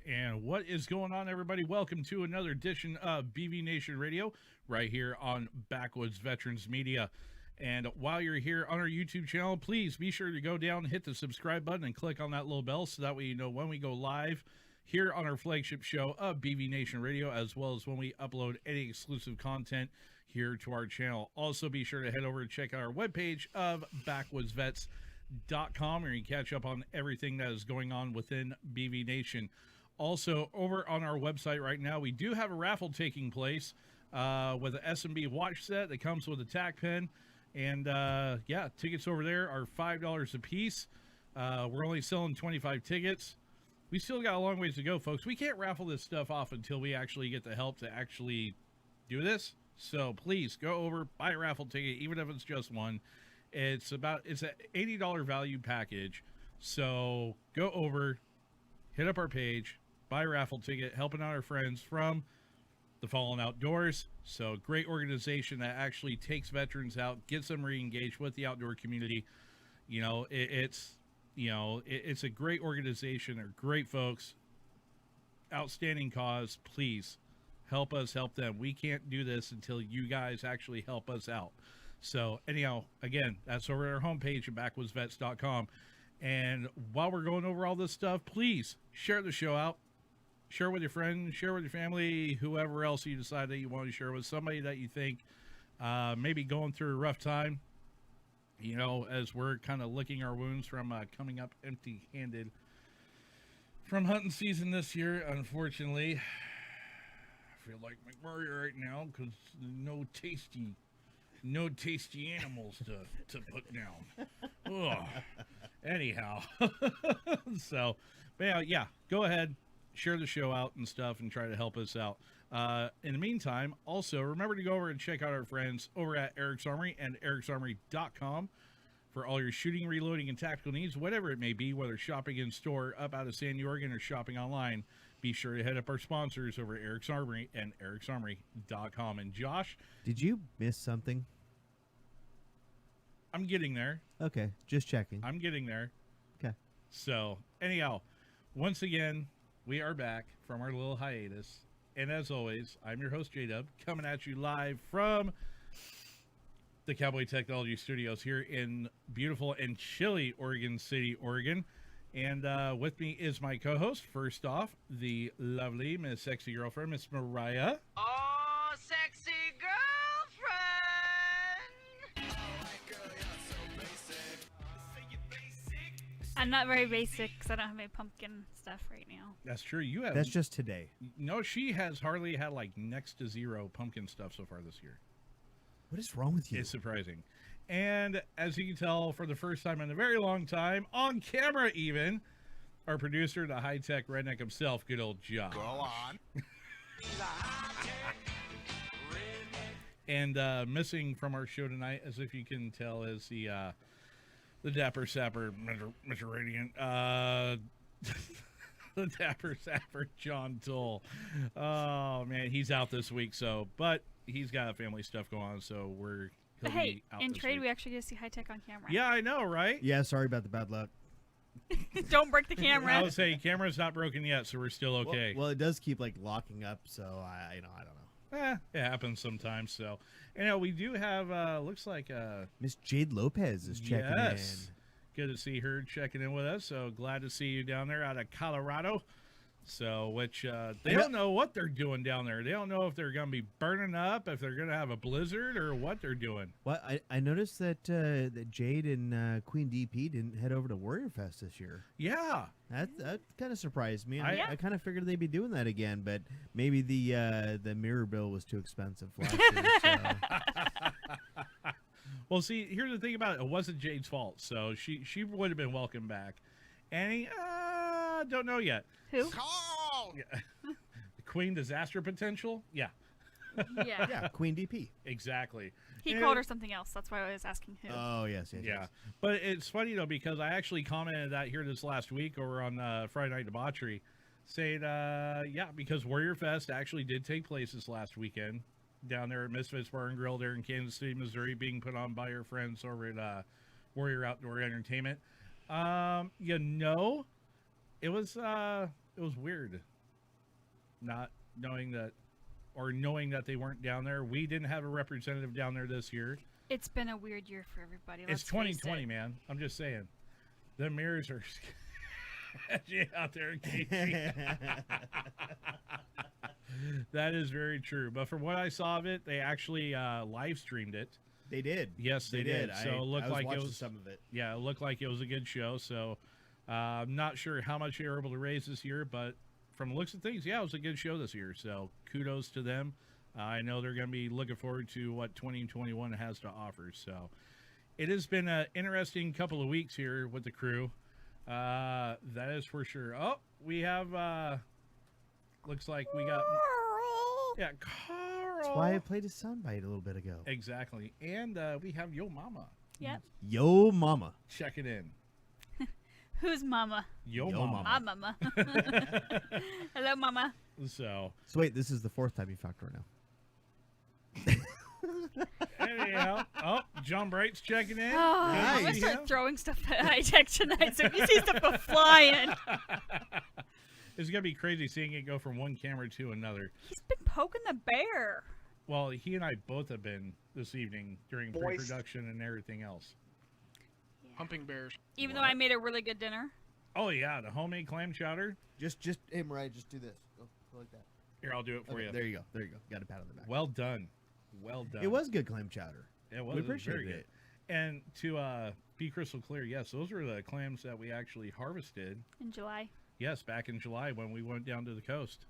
And what is going on, everybody? Welcome to another edition of BV Nation Radio, right here on Backwoods Veterans Media. And while you're here on our YouTube channel, please be sure to go down, hit the subscribe button, and click on that little bell so that way you know when we go live here on our flagship show of BV Nation Radio, as well as when we upload any exclusive content here to our channel. Also, be sure to head over and check out our webpage of backwoodsvets.com, where you can catch up on everything that is going on within BV Nation. Also, over on our website right now, we do have a raffle taking place with an S&B watch set that comes with a tack pen. And, yeah, tickets over there are $5 a piece. We're only selling 25 tickets. We still got a long ways to go, folks. We can't raffle this stuff off until we actually get the help to actually do this. So, please, go over, buy a raffle ticket, even if it's just one. It's an $80 value package. So, go over, hit up our page, buy a raffle ticket, helping out our friends from the Fallen Outdoors. So great organization that actually takes veterans out, gets them re-engaged with the outdoor community. You know, it's a great organization. They're great folks, outstanding cause. Please help us help them. We can't do this until you guys actually help us out. So anyhow, again, that's over at our homepage at backwoodsvets.com. And while we're going over all this stuff, please share the show out. Share with your friends, share with your family, whoever else you decide that you want to share with, somebody that you think maybe going through a rough time, you know, as we're kind of licking our wounds from coming up empty-handed from hunting season this year, unfortunately. I feel like McMurray right now because no tasty animals to put down. Ugh. Anyhow, so, but yeah, go ahead. Share the show out and stuff and try to help us out. In the meantime, also remember to go over and check out our friends over at Eric's Armory and ericsarmory.com for all your shooting, reloading, and tactical needs, whatever it may be, whether shopping in store up out of Sandy, Oregon, or shopping online. Be sure to head up our sponsors over at Eric's Armory and ericsarmory.com. And Josh, did you miss something? I'm getting there. Okay, just checking. I'm getting there. Okay. So, anyhow, once again, we are back from our little hiatus. And as always, I'm your host, J-Dub, coming at you live from the Cowboy Technology Studios here in beautiful and chilly Oregon City, Oregon. And with me is my co-host, first off, the lovely Miss Sexy Girlfriend, Miss Mariah. Oh, sexy girlfriend! I'm not very basic because I don't have any pumpkin stuff right now. That's true. You have. That's just today. No, she has hardly had like next to zero pumpkin stuff so far this year. What is wrong with you? It's surprising. And as you can tell, for the first time in a very long time, on camera even, our producer, the high-tech redneck himself, good old Josh. Go on. And missing from our show tonight, as if you can tell, is the Dapper Sapper, Mr. Radiant. The Dapper Sapper, John Toll. Oh, man, he's out this week, but he's got family stuff going on, so he'll But hey, be out in this trade, week. we actually get to see High Tech on camera. Yeah, I know, right? Yeah, sorry about the bad luck. Don't break the camera. I would say camera's not broken yet, so we're still okay. Well, it does keep like locking up, so I don't know. It happens sometimes. So, we do have looks like Miss Jade Lopez is checking yes, good to see her checking in with us. So glad to see you down there out of Colorado. So, which they don't know what they're doing down there. They don't know if they're going to be burning up, if they're going to have a blizzard, or what they're doing. Well, I noticed that that Jade and Queen DP didn't head over to Warrior Fest this year. Yeah, That kind of surprised me. Yeah. I kind of figured they'd be doing that again, but maybe the mirror bill was too expensive last year. So. Well, see, here's the thing about it. It wasn't Jade's fault, so she would have been welcome back. Annie, don't know yet. Who? Call! Yeah. The Queen Disaster Potential? Yeah, Yeah. Yeah, Queen DP. exactly. He And- called her something else. That's why I was asking who. Oh yes. Yeah, but it's funny though because I actually commented that here this last week over on Friday Night Debauchery, saying because Warrior Fest actually did take place this last weekend down there at Misfits Bar and Grill there in Kansas City, Missouri, being put on by our friends over at Warrior Outdoor Entertainment. It was weird not knowing that they weren't down there. We didn't have a representative down there this year. It's been a weird year for everybody. It's Let's face 2020, it. man. I'm just saying. The mirrors are sketchy out there, Casey. That is very true. But from what I saw of it, they actually live streamed it. They did. Yes, they did. So it looked I was like it watching was some of it. Yeah, it looked like it was a good show. So I'm not sure how much they were able to raise this year, but from the looks of things, yeah, it was a good show this year. So kudos to them. I know they're going to be looking forward to what 2021 has to offer. So it has been an interesting couple of weeks here with the crew. That is for sure. Oh, we have, looks like we got, yeah, Carl. That's why I played a soundbite a little bit ago. Exactly. And we have Yo Mama Yep. Yo, mama. checking in. Who's Mama? Yo Yo Mama. Ah, Mama. Hello, Mama. So, So wait, this is the fourth time you fucked her now. anyhow, John Bright's checking in. Oh, I'm Nice. gonna Yeah. start throwing stuff at High Tech tonight, so if you see stuff go flying. It's gonna be crazy seeing it go from one camera to another. He's been poking the bear. Well, he and I both have been this evening during Moist. pre-production and everything else. Humping bears. Even though I made a really good dinner. Oh yeah, the homemade clam chowder. Just hey Mariah, just do this. Go like that. Here, I'll do it for Okay, you. there you go. There you go. Got a pat on the back. Well done. Well done. It was good clam chowder. It was. We It was very appreciated good. it. And to be crystal clear, yes, those were the clams that we actually harvested. In July. Yes, back in July when we went down to the coast.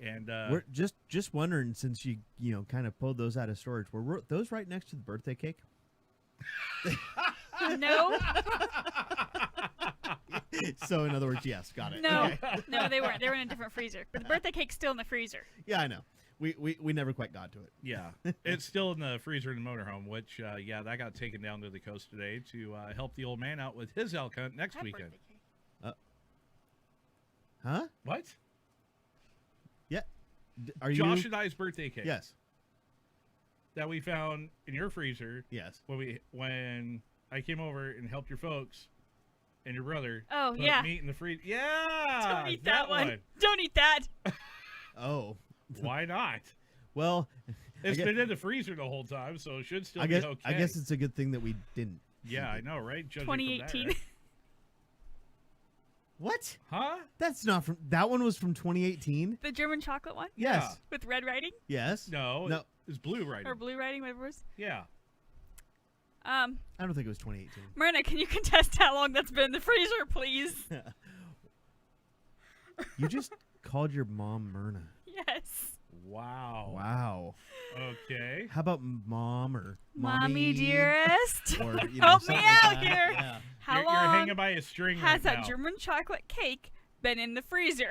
And We're just wondering, since you kind of pulled those out of storage, were those right next to the birthday cake? No, So in other words, yes, got it. no, Okay. no, they weren't. They were in a different freezer. But the birthday cake's still in the freezer. Yeah, I know. We never quite got to it. yeah, it's still in the freezer in the motorhome, which, that got taken down to the coast today to help the old man out with his elk hunt next That weekend. birthday cake. Huh? What? Yeah. Are Josh you? and I's birthday cake Yes. that we found in your freezer Yes. when I came over and helped your folks and your brother Oh, put yeah. meat in the freezer. Yeah, Don't eat that one. Don't eat that. Oh. Why not? Well, It's I been in the freezer the whole time, so it should still I guess be okay. I guess it's a good thing that we didn't. Yeah, I know, right? Judging from that, 2018. right? What? Huh? That's not from. That one was from 2018. The German chocolate one Yes. with red writing Yes. No, No. it's blue writing. or blue writing, whatever it was. Yeah. I don't think it was 2018. Myrna, can you contest how long that's been in the freezer, please? You just called your mom Myrna. Yes. Wow. Wow. Okay. How about mom or Mommy dearest. Or, Help me something like out that. here. Yeah. How You're long hanging by a string has right that now. German chocolate cake been in the freezer?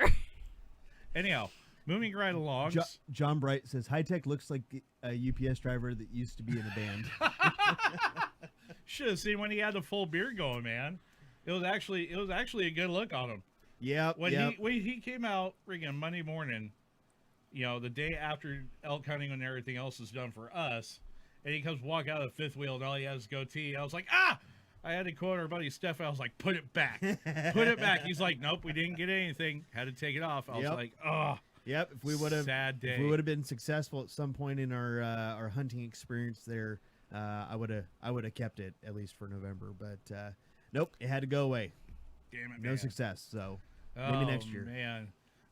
Anyhow, moving right along. John Bright says high tech looks like a UPS driver that used to be in a band. Should have seen when he had the full beard going, man. It was actually a good look on him. Yep. When yep. he came out freaking Monday morning, the day after elk hunting and everything else is done for us, and he comes walk out of the fifth wheel and all he has is goatee. I was like, ah! I had to quote our buddy Steph. I was like, put it back. Put it back. He's like, nope, we didn't get anything. Had to take it off. I was Yep. like, oh. Yep. If we would have, sad day. if we would have been successful at some point in our hunting experience there, I would have kept it at least for November. But nope, it had to go away. Damn it, No man. success. So maybe next year. Man.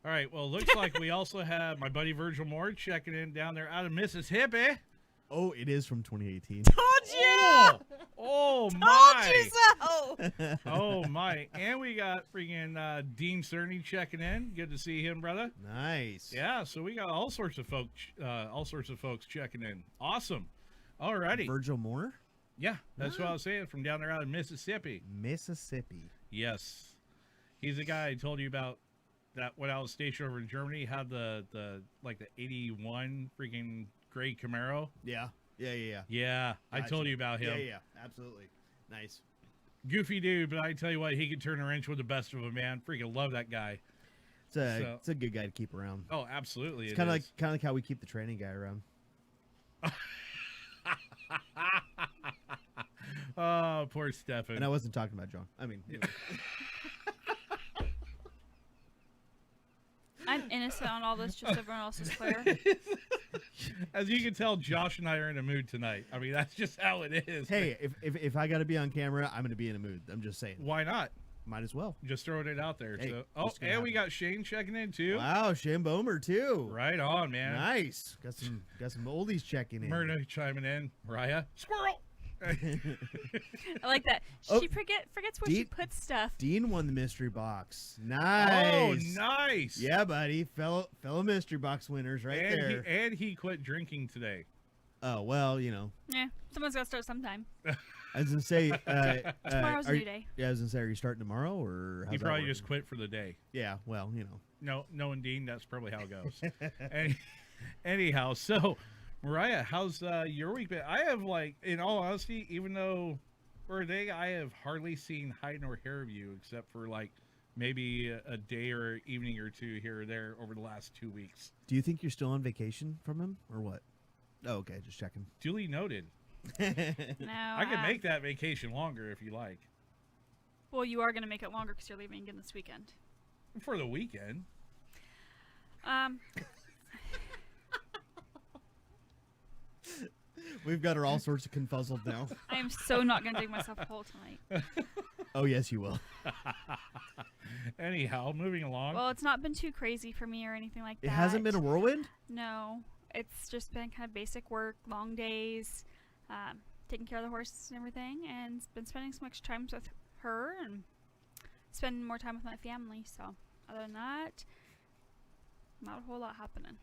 All right. Well, looks like we also have my buddy Virgil Moore checking in down there out of Mississippi. Oh, it is from 2018. Told you! Oh Told my! you so! Oh my! And we got freaking Dean Cerny checking in. Good to see him, brother. Nice. Yeah. So we got all sorts of folks checking in. Awesome. Alrighty. Virgil Moore, Yeah, that's what I was saying. From down there out of Mississippi. Mississippi. Yes, he's the guy I told you about. That when I was stationed over in Germany, had the 81 freaking gray Camaro. Yeah. Yeah. Yeah, I Gotcha. told you about him. Yeah. Absolutely. Nice. Goofy dude, but I tell you what, he can turn a wrench with the best of them, man. Freaking love that guy. It's a good guy to keep around. Oh, absolutely. It's kind of like how we keep the training guy around. Oh, poor Stefan. And I wasn't talking about John. I mean, anyway. I'm innocent on all this, just so everyone else is clear. As you can tell, Josh and I are in a mood tonight. I mean, that's just how it is. Hey, if I got to be on camera, I'm going to be in a mood. I'm just saying. Why not? Might as well. Just throwing it out there. Hey, So, what's gonna and we happen? got Shane checking in too. Wow, Shane Bomer too. Right on, man. Nice. Got some oldies checking in. Myrna chiming in. Mariah, squirrel. I like that. Oh, She forgets where she Dean- puts stuff. Dean won the mystery box. Oh, Nice. nice. Yeah, buddy. Fellow mystery box winners right and there. and he quit drinking today. Oh well, you know. Yeah, someone's got to start sometime. I was gonna say. Tomorrow's a are new you- day. Yeah, I was gonna say, are you starting tomorrow or? How's He that probably working? just quit for the day. Yeah. Well, you know. No, knowing Dean, that's probably how it goes. Anyhow, so Mariah, how's your week been? I have, like, in all honesty, even though for a day, I have hardly seen hide nor hair of you, except for like maybe a day or evening or two here or there over the last 2 weeks. Do you think you're still on vacation from him or what? Oh, okay, just checking. Duly noted. No, I can make that vacation longer if you like. Well, you are going to make it longer because you're leaving again this weekend. For the weekend. We've got her all sorts of confuzzled now. I am so not going to dig myself a hole tonight. Oh, yes, you will. Anyhow, moving along. Well, it's not been too crazy for me or anything like that. It hasn't been a whirlwind? No, it's just been kind of basic work, long days, taking care of the horses and everything, and been spending so much time with her and spending more time with my family. So, other than that, not a whole lot happening.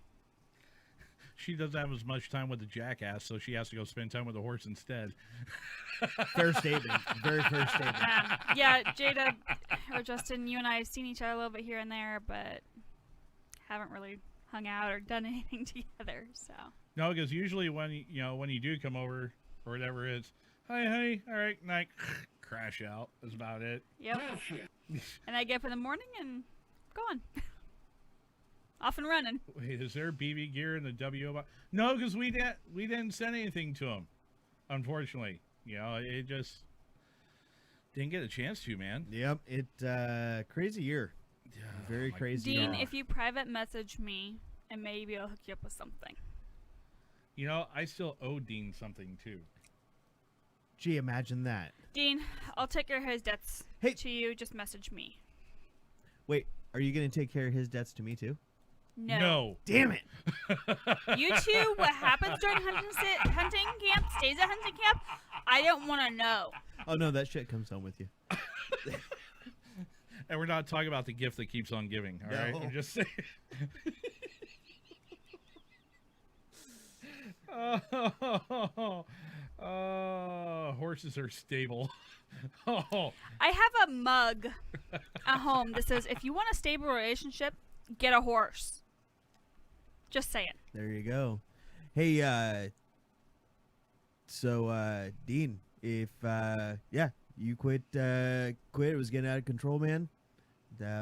She doesn't have as much time with the jackass, so she has to go spend time with the horse instead. Fair statement. Very fair statement. Yeah, Jada or Justin, you and I have seen each other a little bit here and there, but haven't really hung out or done anything together. So. No, because usually when when you do come over or whatever it's, hi honey, all right, night, crash out. That's about it. Yep. And I get up in the morning and gone. Off and running. Wait, is there BB gear in the WO box? No, because we didn't send anything to him. Unfortunately, it just didn't get a chance to, man. Yep, crazy year. Very my crazy Dean, year. if you private message me, and maybe I'll hook you up with something. I still owe Dean something too. Gee, imagine that. Dean, I'll take care of his debts Hey. to you. Just message me. Wait, are you going to take care of his debts to me too? No. Damn it. You two, what happens during hunting camp stays at hunting camp. I don't want to know. Oh, no, that shit comes home with you. And we're not talking about the gift that keeps on giving. All right, No. I'm just saying. Horses are stable. Oh, I have a mug at home that says, if you want a stable relationship, get a horse. Just saying. There you go. Hey, so, Dean, if, you quit, it was getting out of control, man,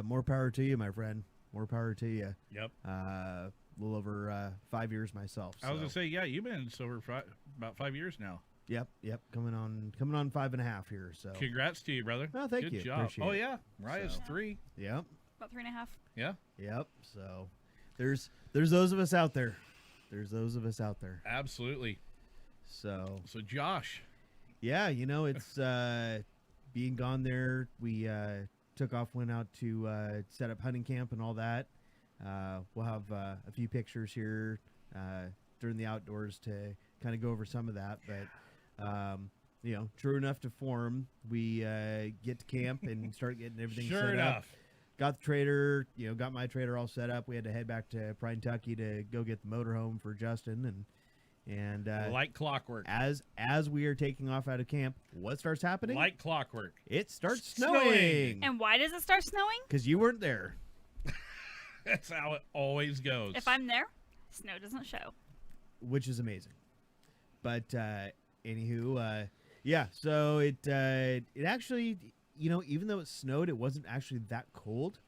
more power to you, my friend. More power to you. Yep. A little over 5 years myself. I was so. gonna say, yeah, you've been sober for about 5 years now. Yep. Coming on 5.5 here. So Congrats to you, brother. Oh, thank Good you. job. Appreciate Oh it. yeah, Raya's So. 3. Yep. About 3.5. Yeah, Yep. So there's those of us out there. There's those of us out there. absolutely. So So Josh, yeah, it's being gone there. We took off, went out to set up hunting camp and all that. We'll have a few pictures here during the outdoors to kind of go over some of that. But true enough to form, we get to camp and start getting everything sure set up. enough. Got the trailer, got my trailer all set up. We had to head back to Pride, Kentucky to go get the motorhome for Justin, and Like clockwork. as we are taking off out of camp, what starts happening? Like clockwork. It starts Snowing. snowing And why does it start snowing? because you weren't there. That's how it always goes. If I'm there, snow doesn't show. Which is amazing. But anywho, yeah. So it actually, even though it snowed, it wasn't actually that cold.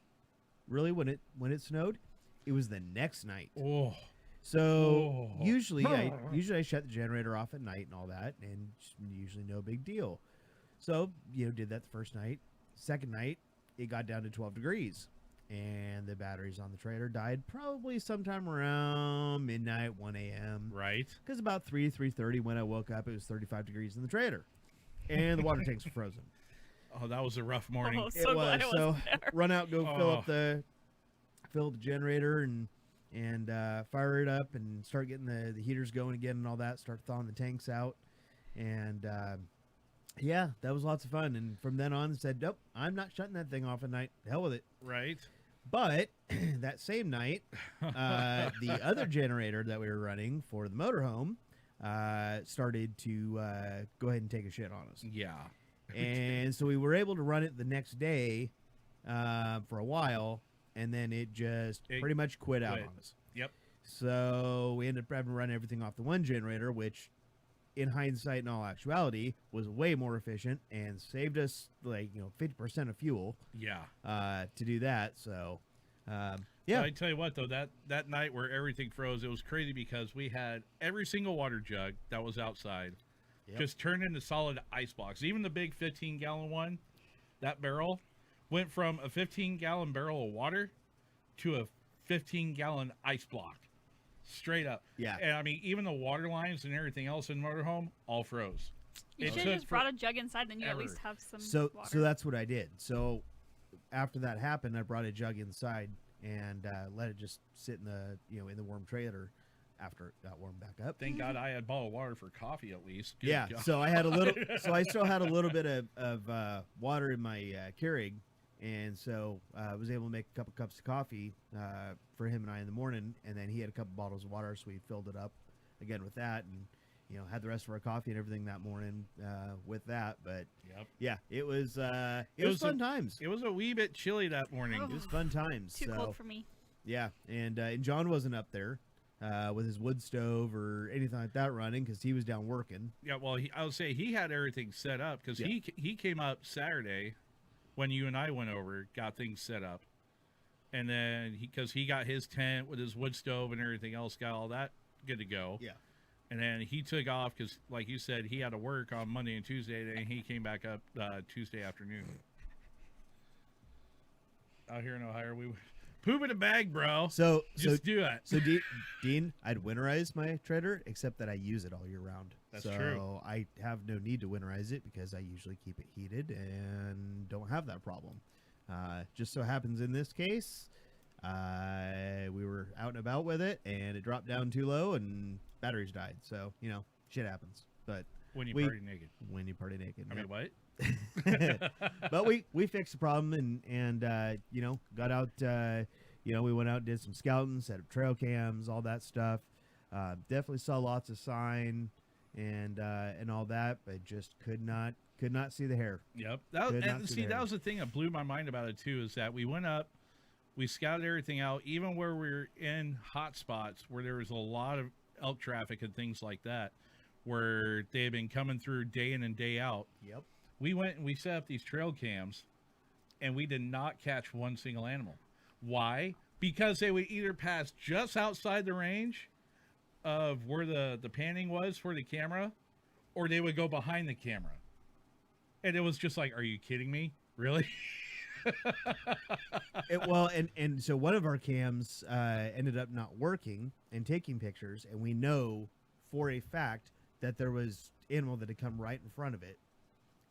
Really, when it snowed, it was the next night. Oh, So Oh. usually I shut the generator off at night and all that, and usually no big deal. So did that the first night. Second night, it got down to 12 degrees. And the batteries on the trailer died probably sometime around midnight, 1 a.m. right. Because about 3:30 when I woke up, it was 35 degrees in the trailer. And the water tanks were frozen. Oh, that was a rough morning. Oh, so glad I So wasn't there. run out, go fill Oh. up fill the generator and fire it up and start getting the heaters going again and all that. Start thawing the tanks out. And yeah, that was lots of fun. And from then on, said, nope, I'm not shutting that thing off at night. Hell with it. Right. But that same night, the other generator that we were running for the motorhome started to go ahead and take a shit on us. Yeah. And so we were able to run it the next day for a while, and then it pretty much quit out quit. on us. Yep. So we ended up having to run everything off the one generator, which in hindsight and all actuality was way more efficient and saved us 50% of fuel Yeah. to do that. So So yeah, I tell you what, though, that night where everything froze, it was crazy because we had every single water jug that was outside Yep. just turned into solid ice blocks. Even the big 15-gallon one, that barrel went from a 15-gallon barrel of water to a 15-gallon ice block. Straight up. Yeah. And I mean, even the water lines and everything else in motorhome all froze. You It should took have just brought a jug inside, then you at forever. least have some so water. that's what I did. So after that happened, I brought a jug inside and let it just sit in the in the warm trailer after it got warmed back up. Thank God I had bottled water for coffee at least. Good Yeah, God. so I had a little. So I still had a little bit of water in my Keurig, and so I was able to make a couple cups of coffee for him and I in the morning, and then he had a couple bottles of water, so we filled it up again with that, and had the rest of our coffee and everything that morning with that. But Yep. yeah, it was it was fun times. It was a wee bit chilly that morning. It was fun times. Too so cold for me. yeah, and John wasn't up there with his wood stove or anything like that running because he was down working. Yeah, well, I would say he had everything set up because Yeah. he came up Saturday when you and I went over, got things set up, and then because he got his tent with his wood stove and everything else, got all that good to go. Yeah. And then he took off because, like you said, he had to work on Monday and Tuesday, and he came back up Tuesday afternoon. Out here in Ohio, we poop in a bag, bro. So Just do it. So, Dean, I'd winterize my trailer, except that I use it all year round. That's so true. I have no need to winterize it because I usually keep it heated and don't have that problem. Just so happens in this case, we were out and about with it, and it dropped down too low, and batteries died. So, shit happens. But When you we- party naked. when you party naked. I mean, what? But we fixed the problem and got out. We went out and did some scouting, set up trail cams, all that stuff. Definitely saw lots of sign and all that, but just could not see the hair. Yep. Could not And see see, there. that was the thing that blew my mind about it too, is that we went up, we scouted everything out, even where we were in hot spots where there was a lot of elk traffic and things like that, where they had been coming through day in and day out. Yep. We went and we set up these trail cams, and we did not catch one single animal. Why? Because they would either pass just outside the range of where the panning was for the camera, or they would go behind the camera. And it was just like, are you kidding me? Really? Well, and so one of our cams ended up not working and taking pictures, and we know for a fact that there was animal that had come right in front of it,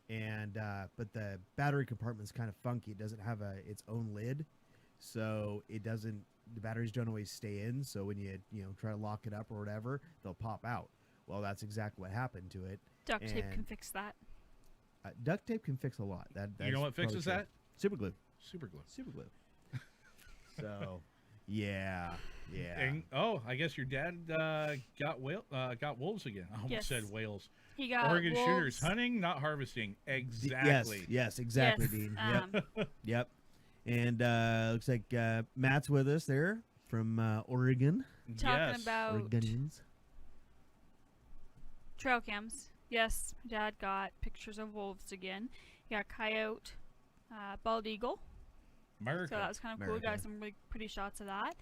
and but the battery compartment's kind of funky. It doesn't have its own lid, so it doesn't. The batteries don't always stay in. So when you try to lock it up or whatever, they'll pop out. Well, that's exactly what happened to it. Duct tape And- can fix that. Duct tape can fix a lot. You know what fixes that? Super glue. Super glue. Super glue. So, yeah. And, I guess your dad got wolves again. I almost Yes. said whales. He got Oregon wolves. shooters, hunting, not harvesting. Exactly. Yes, exactly, Yes, Dean. Yep. um, Yep. And looks like Matt's with us there from Oregon. Talking Yes. about Oregonians. trail cams. Yes, my dad got pictures of wolves again. He got coyote, bald eagle. America. So that was kind of cool. America. Got some really pretty shots of that.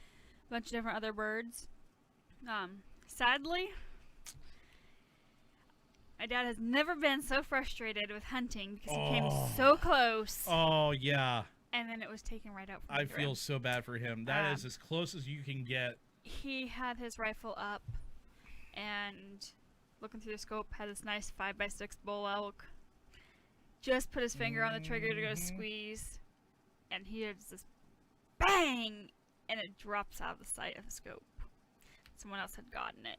A bunch of different other birds. Sadly, my dad has never been so frustrated with hunting because he came so close, Oh, yeah. and then it was taken right out from I under feel him. so bad for him. That is as close as you can get. He had his rifle up and looking through the scope, had this nice 5x6 bull elk. Just put his finger on the trigger to go squeeze, and he hears this bang, and it drops out of the sight of the scope. Someone else had gotten it.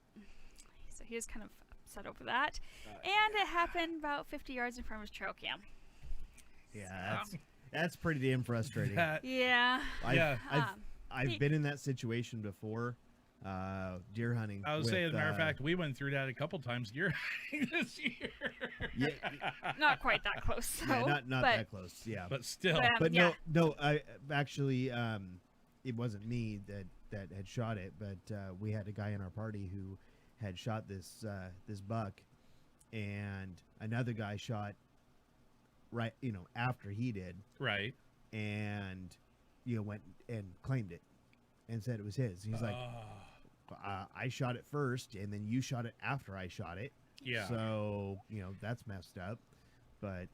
So he was kind of upset over that. And it happened about 50 yards in front of his trail cam. Yeah, that's pretty damn frustrating. Yeah. Yeah. I've he- been in that situation before, deer hunting. I would with, say, as a matter of fact, we went through that a couple times deer hunting this year. yeah, Not quite that close. So, yeah, not but, that close. Yeah, But still. but yeah. no, I actually, it wasn't me that had shot it, but we had a guy in our party who had shot this buck, and another guy shot right, after he did, Right. and went and claimed it, and said it was his. He's like, I shot it first, and then you shot it after I shot it. Yeah. So that's messed up. But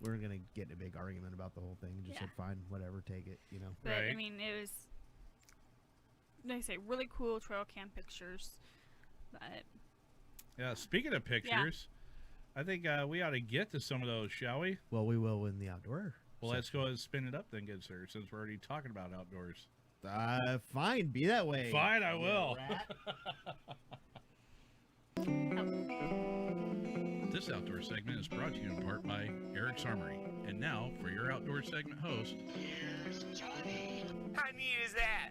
we're gonna get in a big argument about the whole thing. Just Yeah. said, fine, whatever, take it. But I Right. mean, it was, like I say, really cool trail cam pictures. But Yeah. Speaking of pictures, I think we ought to get to some of those, shall we? Well, we will in the outdoor. Well, let's go ahead and spin it up then, good sir, since we're already talking about outdoors. Fine, be that way. Fine, I will. rat. This outdoor segment is brought to you in part by Eric's Armory. And now, for your outdoor segment host, Here's Johnny. How neat is that?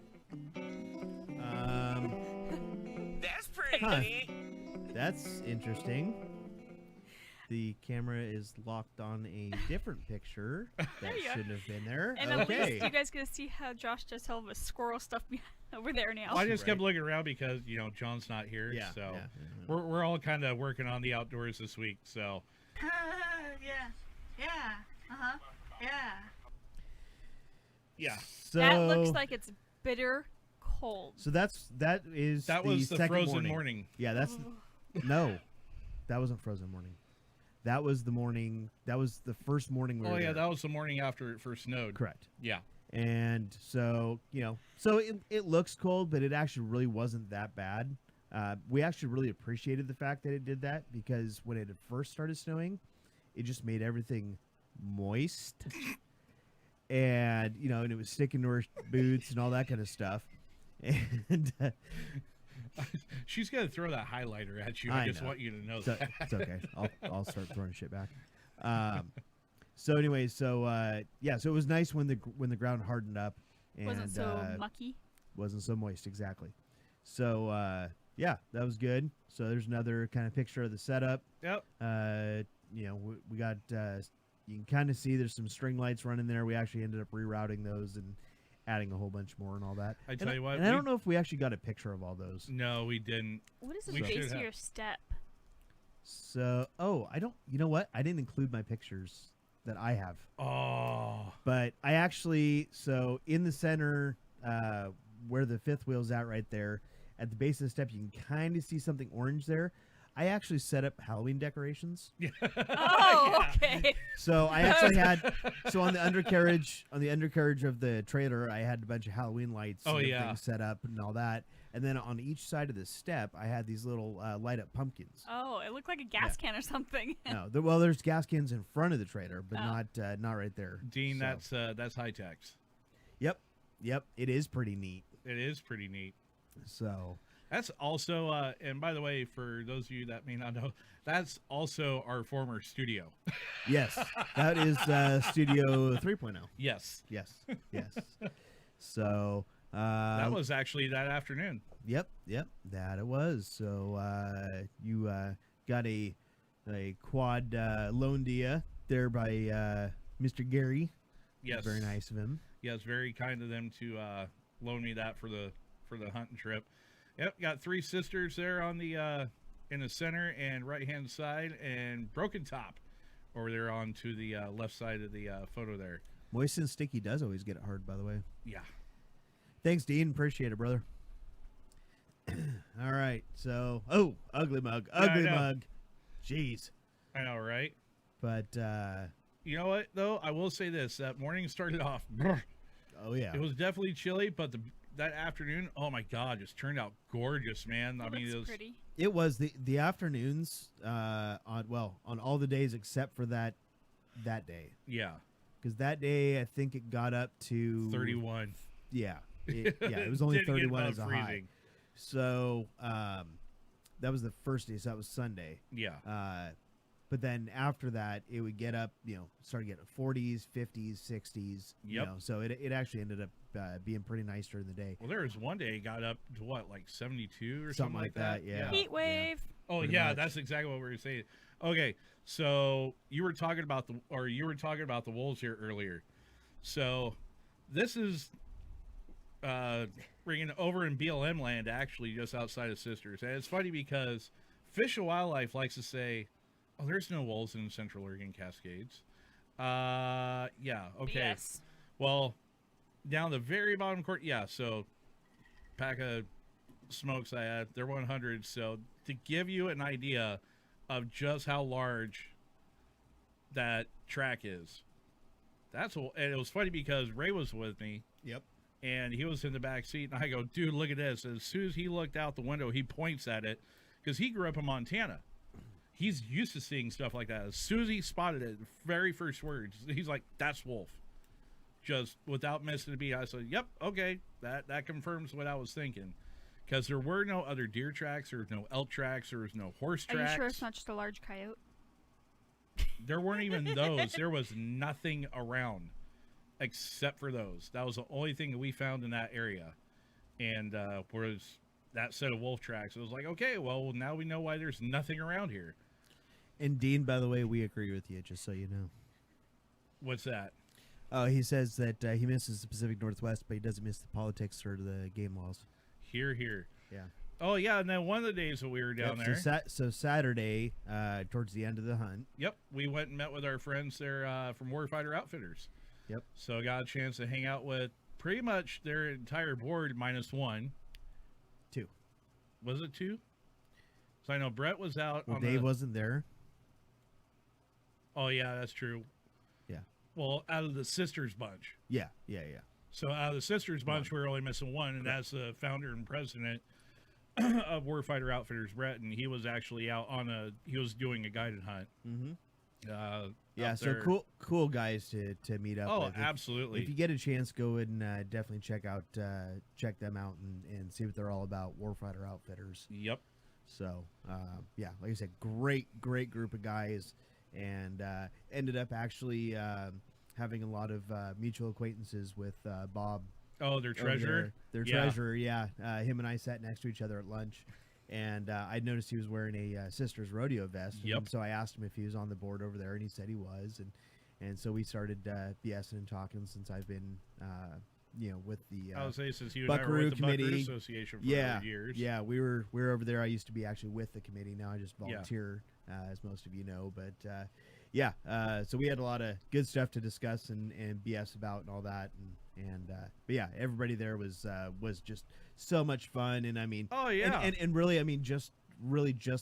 That's pretty Huh. neat. That's interesting. The camera is locked on a different picture that you are. shouldn't have been there. and at Okay. least you guys get to see how Josh does all of his squirrel stuff over there now. I just kept Right. looking around because, John's not here. Yeah, So yeah. we're all kind of working on the outdoors this week. So yeah. yeah, So That looks like it's bitter cold. So that is that the was the second frozen morning. Yeah, that's no, that wasn't frozen morning. That was the morning. That was the first morning we Oh were yeah, there. that was the morning after it first snowed. Correct. Yeah. And so so it looks cold, but it actually really wasn't that bad. We actually really appreciated the fact that it did that, because when it had first started snowing, it just made everything moist, and and it was sticking to our boots and all that kind of stuff. And She's gonna throw that highlighter at you. I I just know. want you to know so, that. it's okay. I'll start throwing shit back. So anyway, so it was nice when the ground hardened up and Wasn't so mucky. wasn't so moist, exactly. So that was good. So there's another kind of picture of the setup. Yep. We got you can kind of see there's some string lights running there. We actually ended up rerouting those and adding a whole bunch more and all that. I tell you what, and I don't know if we actually got a picture of all those. No, we didn't. What is the We should base of have. your step? So I don't. You know what? I didn't include my pictures. that I have. Oh, But I actually, so in the center, where the fifth wheel's at right there, at the base of the step, you can kind of see something orange there. I actually set up Halloween decorations. Oh, okay. So I actually had, so on the undercarriage of the trailer, I had a bunch of Halloween lights Oh, and yeah. everything set up and all that. And then on each side of the step, I had these little light up pumpkins. Oh, it looked like a gas can or something. No, well, there's gas cans in front of the trailer, but Oh. not right there. Dean, So- that's high tech. Yep, it is pretty neat. It is pretty neat. So That's also, and by the way, for those of you that may not know, that's also our former studio. yes, that is Studio 3.0. Yes, Yes. So that was actually that afternoon. Yep, that it was. So you got a quad loan to you there by Mr. Gary. Yes, Very nice of him. Yes, very kind of them to loan me that for the hunting trip. Yep, got 3 sisters there on the in the center and right hand side, and Broken Top over there on to the left side of the photo there. Moist and sticky does always get it hard, by the way. Yeah. Thanks, Dean. Appreciate it, brother. All right. So, ugly mug. I know. Mug. Jeez. I know, right? But, You know what, though? I will say this. That morning started off. oh, yeah. It was definitely chilly, but that afternoon, oh, my God, just turned out gorgeous, man. I mean, It it looks was pretty. It was the afternoons on all the days except for that day. Yeah, Because that day, I think it got up to 31. Yeah. It was only Didn't get 31 above as a high. freezing. So that was the first day. So that was Sunday. Yeah. But then after that, it would get up, started getting 40s, 50s, 60s. Yep. So it actually ended up being pretty nice during the day. Well, there was one day it got up to what, like 72 or Something something like that, yeah. Heat wave. Oh Pretty yeah, much. that's exactly what we were saying. Okay, so you were talking about the wolves here earlier. So this is bringing over in BLM land, actually, just outside of Sisters, and it's funny because Fish and Wildlife likes to say, "Oh, there's no wolves in the Central Oregon Cascades." Yeah, okay. Yes. Well, down the very bottom court, yeah. So pack of smokes I had, they're 100. So to give you an idea of just how large that track is, and it was funny because Ray was with me. Yep. And he was in the back seat, and I go, "Dude, look at this!" As soon as he looked out the window, he points at it because he grew up in Montana. He's used to seeing stuff like that. As soon as he spotted it, very first words, he's like, "That's wolf." Just without missing a beat, I said, "Yep, okay, that confirms what I was thinking." Because there were no other deer tracks, there was no elk tracks, there was no horse Are tracks. you sure it's not just a large coyote? There weren't even those. There was nothing around except for those. That was the only thing that we found in that area. And whereas that set of wolf tracks, it was like, okay, well, now we know why there's nothing around here. And Dean, by the way, we agree with you, just so you know. What's that? Oh, he says that he misses the Pacific Northwest, but he doesn't miss the politics or the game laws. Here. Yeah. Oh, yeah, and then one of the days that we were down there. So Saturday, towards the end of the hunt. Yep, we went and met with our friends there from Warfighter Outfitters. Yep. So got a chance to hang out with pretty much their entire board minus one. 2. Was it 2? So I know Brett was out. Well, on Dave wasn't there. Oh, yeah, that's true. Yeah. Well, out of the sisters bunch. Yeah. So out of the sisters bunch, we were only missing one, and that's the founder and president of Warfighter Outfitters, Brett, and he was actually out on he was doing a guided hunt. Mm-hmm. Yeah, So cool guys to meet up Oh, with. absolutely. If you get a chance, go and definitely check them out and see what they're all about. Warfighter Outfitters. Yep. So yeah, like I said, great group of guys, and ended up actually having a lot of mutual acquaintances with Bob. Oh, their over treasurer. there. Their Yeah. treasurer, yeah. Him and I sat next to each other at lunch, and I noticed he was wearing a Sisters rodeo vest. Yep. And so I asked him if he was on the board over there, and he said he was. And so we started BSing and talking since I've been, with the I would say since you and I were Buckaroo with the Buckaroo Committee. Association for yeah, years. yeah. We were over there. I used to be actually with the committee. Now I just volunteer, as most of you know. But yeah, so we had a lot of good stuff to discuss and BS about and all that, but yeah, everybody there was just so much fun, and I mean, Oh, yeah. and really, I mean, just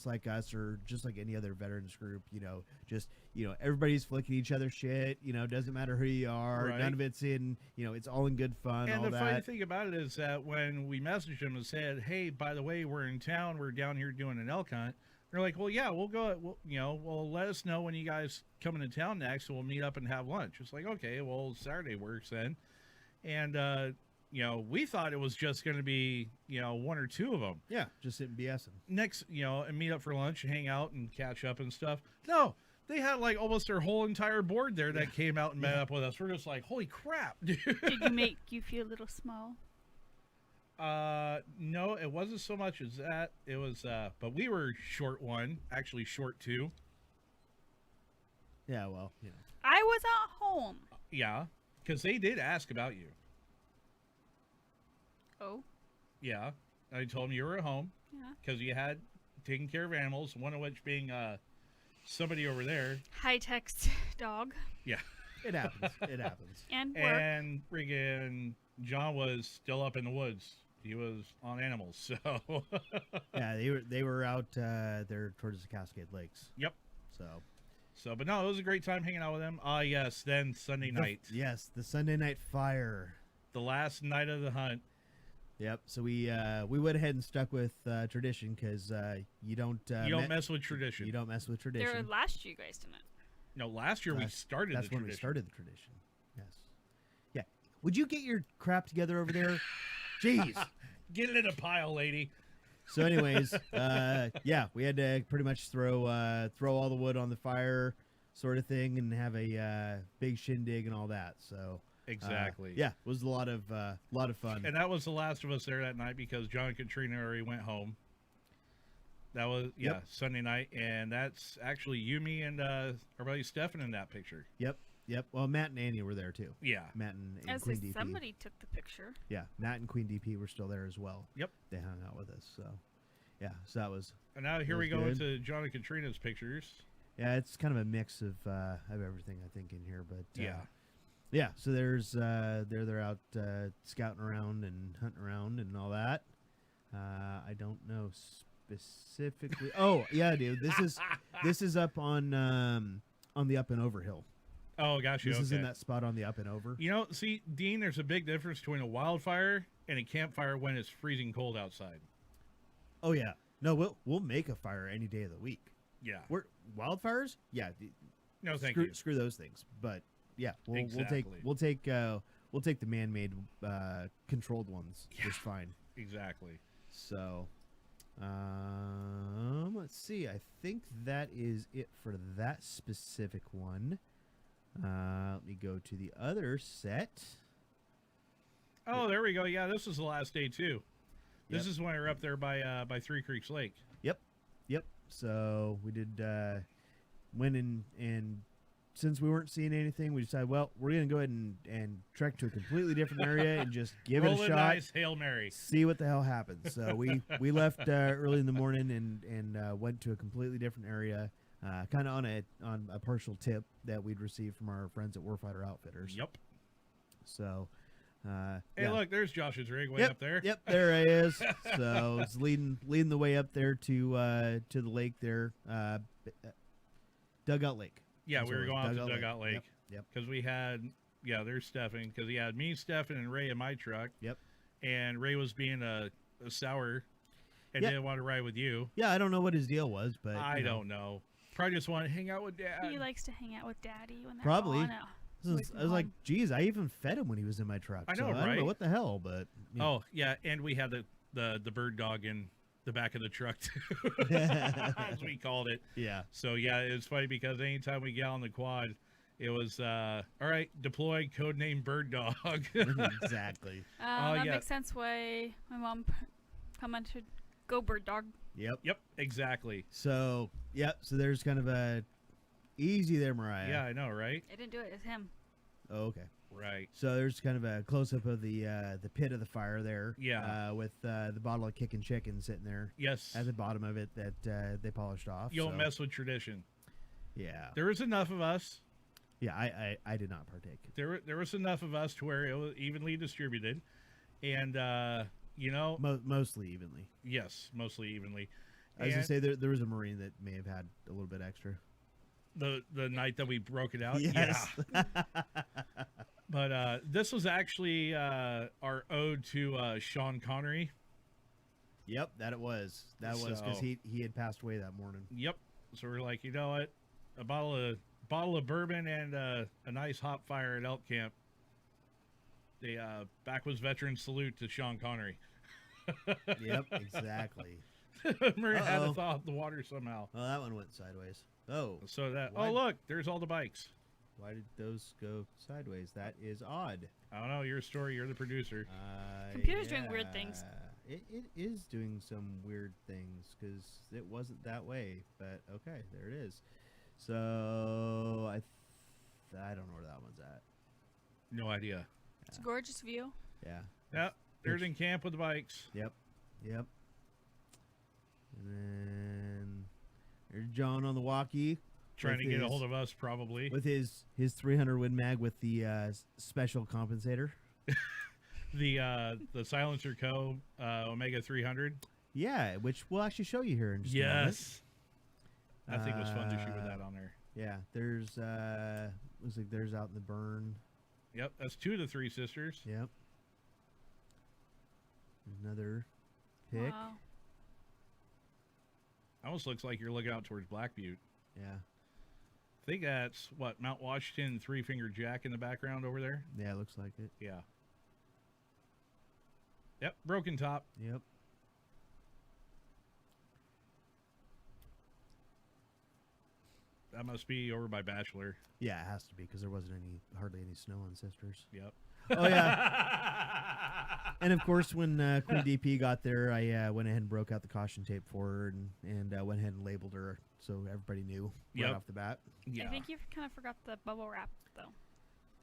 like us or just like any other veterans group, just everybody's flicking each other shit, doesn't matter who you are, Right. none of it's in, it's all in good fun, And all the funny that. thing about it is that when we messaged them and said, "Hey, by the way, we're in town. We're down here doing an elk hunt," they're like, "Well, yeah, we'll go. Well, let us know when you guys come into town next, and we'll meet up and have lunch." It's like, okay, well, Saturday works then. And we thought it was just going to be one or two of them Yeah, just sitting BSing. next, and meet up for lunch, and hang out, and catch up and stuff. No. They had like almost their whole entire board there that came out and met up with us. We're just like, holy crap, dude. Did you make you feel a little small? No, it wasn't so much as that. It was, but we were short one, actually short two. Yeah, well, I was at home. Yeah, because they did ask about you. Oh, Yeah, I told them you were at home yeah. because you had taken care of animals, one of which being somebody over there. High text dog Yeah, it happens. It happens. and work. and friggin' John was still up in the woods. He was on animals, so Yeah, they were out there towards the Cascade Lakes. Yep. So but no, it was a great time hanging out with them. Yes, then Sunday night, Yes, the Sunday night fire. the last night of the hunt. Yep. So we went ahead and stuck with tradition because you don't You don't mess with tradition. You don't mess with There tradition. last year you guys didn't. No, last year we That's- started That's the when tradition. we started the tradition. Yes. Yeah. Would you get your crap together over there? Jeez. Get it in a pile, lady. So, anyways, yeah, we had to pretty much throw all the wood on the fire, sort of thing, and have a big shindig and all that. So, Exactly. yeah, it was a lot of fun. And that was the last of us there that night because John and Katrina already went home. That was Yep. Sunday night, and that's actually you, me, and our buddy Stefan in that picture. Yep. Well, Matt and Annie were there too. Yeah. Matt and As Queen if DP. somebody took the picture. Yeah, Matt and Queen DP were still there as well. Yep. They hung out with us. So, yeah, so that was And now here That we was go good. into John and Katrina's pictures. it's kind of a mix of everything I think in here, but Yeah. yeah. So there's they're out scouting around and hunting around and all that. I don't know specifically. Oh yeah, dude. This is up on the Up and Over hill. Oh, gosh. This Okay. is in that spot on the Up and Over. See, Dean, there's a big difference between a wildfire and a campfire when it's freezing cold outside. Oh yeah. No, we'll make a fire any day of the week. Yeah. We're wildfires. Yeah. No, thank screw, you. Screw those things. But yeah, Exactly. we'll take the man-made controlled ones just fine. Exactly. So, let's see. I think that is it for that specific one. Let me go to the other set. Oh, there we go. Yeah, this is the last day, too. This Yep. is when we were up there by Three Creeks Lake. Yep. So we did went in, and since we weren't seeing anything, we decided, well, we're gonna go ahead and trek to a completely different area and just give it a Rolling shot. dice, Hail Mary. See what the hell happens. So we left early in the morning and went to a completely different area, kind of on a partial tip that we'd received from our friends at Warfighter Outfitters. Yep. So, Hey, yeah. look, there's Josh's rig way Yep, up there. Yep, there it is. So it's leading the way up there to the lake there, Dugout Lake. Yeah, That's we what were it was, going out to Dugout Lake. Yep. Because we had, there's Stefan. Because he had me, Stefan, and Ray in my truck. Yep. And Ray was being a sour and Yep. didn't want to ride with you. Yeah, I don't know what his deal was, but I don't know. Probably just wanted to hang out with Dad. He likes to hang out with Daddy when they're Probably. gone. I was like, geez, I even fed him when he was in my truck. I know, so I don't right? know what the hell, but Oh, yeah, and we had the bird dog in the back of the truck, too, as we called it. yeah. So, yeah, it was funny because anytime we get on the quad, it was, all right, deploy, codename bird dog. Exactly. That yeah. makes sense why my mom commented, "Go bird dog." Yep. Yep, exactly. So so there's kind of a easy there, Mariah. Yeah, I know, right? I didn't do it. It's him. Oh, okay. Right. So there's kind of a close up of the pit of the fire there. Yeah. With the bottle of kicking chicken sitting there Yes. at the bottom of it that they polished off. You don't so. mess with tradition. Yeah. There was enough of us. Yeah, I did not partake. There was enough of us to where it was evenly distributed, and Mostly evenly. yes, mostly evenly. I was gonna And say there was a Marine that may have had a little bit extra. the night that we broke it out, Yes. yeah. But this was actually our ode to Sean Connery. Yep, that it was. That was because So- he had passed away that morning. Yep. So we're like, you know what, a bottle of bourbon and a nice hot fire at Elk Camp. The backwoods veteran salute to Sean Connery. Yep, exactly. Murray had to Uh-oh. thaw out the water somehow. Well, that one went sideways. Oh, So that Why- oh look, there's all the bikes. why did those go sideways? That is odd. I don't know, your story, you're the producer. Computer's doing weird things. It is doing some weird things because it wasn't that way. But okay, there it is. So I don't know where that one's at. No idea. It's a gorgeous view. Yeah. Yep. There's in camp with the bikes. Yep. And then there's John on the walkie Trying to with get a his- hold of us probably. with his 300 Win Mag with the special compensator. The Silencer Co. Omega 300. Yeah, which we'll actually show you here in just a moment. Yes. I think it was fun to shoot with that on there. Yeah, there's looks like there's out in the burn. Yep, that's 2 of the 3 sisters. Yep. There's another pick. Wow. Almost looks like you're looking out towards Black Butte. Yeah. I think that's what, Mount Washington, Three Finger Jack in the background over there. Yeah, it looks like it. Yeah. Yep, Broken Top. Yep. That must be over by Bachelor. Yeah, it has to be because there wasn't hardly any snow on Sisters. Yep. Oh yeah. And of course, when Queen DP got there, I went ahead and broke out the caution tape for her and went ahead and labeled her so everybody knew right Yep. off the bat. Yeah. I think you kind of forgot the bubble wrap, though.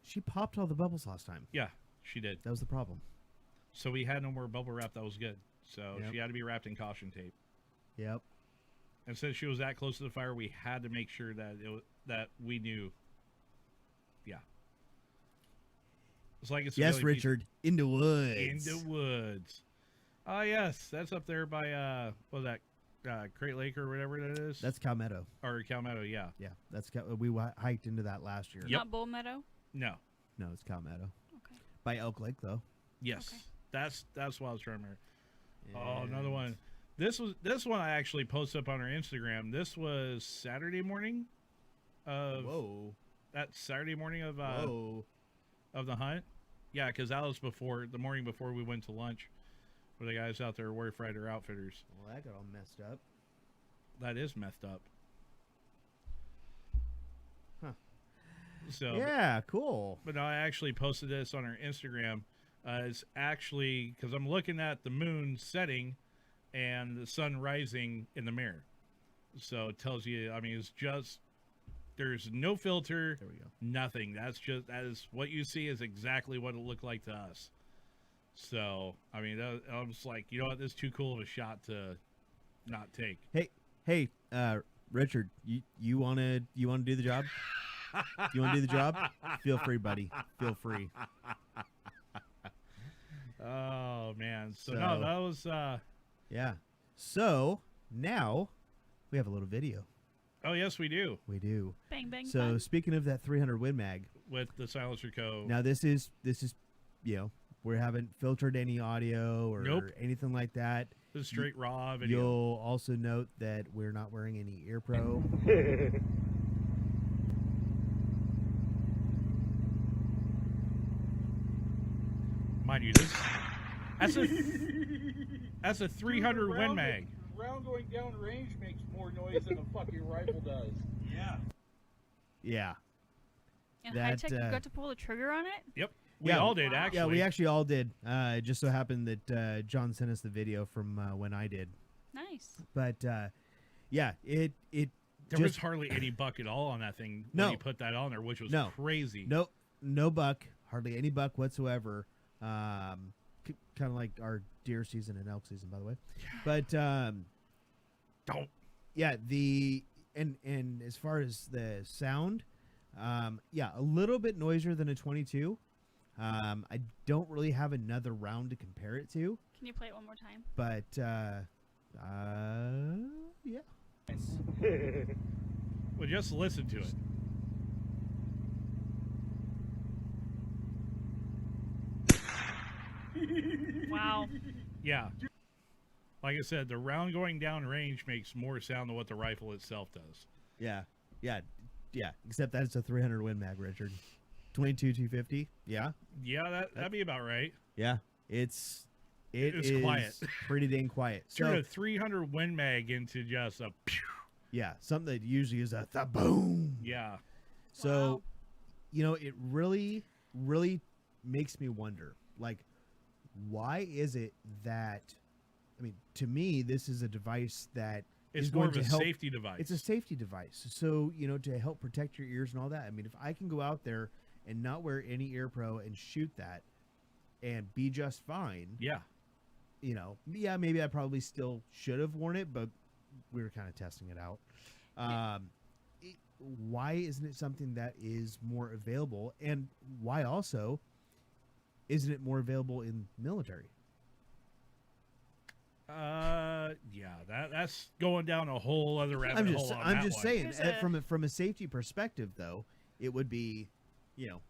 She popped all the bubbles last time. Yeah, she did. That was the problem. So we had no more bubble wrap that was good. So Yep. she had to be wrapped in caution tape. Yep. And since she was that close to the fire, we had to make sure that that we knew. Yeah. It's like it's Yes, Richard. In the woods. in the woods. Oh yes, that's up there by what was that Crate Lake or whatever that is. That's Calmetto. or Calmetto. Yeah. Yeah, that's we hiked into that last year. Yep. Not Bull Meadow? No. No, it's Calmetto. Okay. By Elk Lake, though. Yes. Okay. That's what I was trying to remember. Oh, another And- one. This one I actually posted up on our Instagram. This was Saturday morning. Whoa. That Saturday morning of Whoa. of the hunt. Yeah, because that was the morning before we went to lunch, for the guys out there, Warrior Fighter Outfitters. Well, that got all messed up. That is messed up. Huh. So Yeah, cool. but no, I actually posted this on our Instagram. It's actually because I'm looking at the moon setting and the sun rising in the mirror. So it tells you, I mean, it's just, there's no filter, There we go. nothing. That is what you see is exactly what it looked like to us. So, I mean, I was like, you know what, this is too cool of a shot to not take. Hey, Richard, you wanna do the job? You wanna do the job? Feel free, buddy. Feel free. Oh, man. So, So- no, that was, Yeah. So now we have a little video. oh, yes, we do. We do. Bang, bang, So bang. speaking of that 300 Win Mag, With the Silencer Co. now this is we haven't filtered any audio or Nope. anything like that. This is straight raw video. You'll also note that we're not wearing any ear pro. Mind you, that's a 300 Win Mag. Round going down range makes more noise than a fucking rifle does. Yeah. Yeah. And that, high tech, you got to pull the trigger on it? Yep. We Yeah. all did, actually. Yeah, we actually all did. It just so happened that John sent us the video from when I did. Nice. But yeah, it There just was hardly any buck at all on that thing No. when you put that on there, which was No. crazy. no buck, hardly any buck whatsoever. Kind of like our deer season and elk season, by the way. But Don't. yeah, and as far as the sound, yeah, a little bit noisier than a 22. I don't really have another round to compare it to, Can you play it one more time? but yeah. Well, just listen to it. Wow. Yeah. Like I said, the round going down range makes more sound than what the rifle itself does. Yeah, yeah, yeah. Except that it's a 300 Win Mag, Richard. 22 250. Yeah, Yeah, that'd be about right. yeah. It's is quiet. pretty dang quiet. Turn So a 300 Win Mag into just a pew. yeah, something that usually is a boom. Yeah. So, Wow. you know, it really, really makes me wonder, like, why is it that? I mean, to me, this is a device that It's is more going of a to help. safety device. It's a safety device. So, you know, to help protect your ears and all that. I mean, if I can go out there and not wear any ear pro and shoot that and be just fine, Yeah. you know, yeah, maybe I probably still should have worn it, but we were kind of testing it out. Why isn't it something that is more available? And why also isn't it more available in military? Yeah, that's going down a whole other rabbit I'm hole. just, on I'm that just one. saying, There's a- from a safety perspective, though, it would be, you know,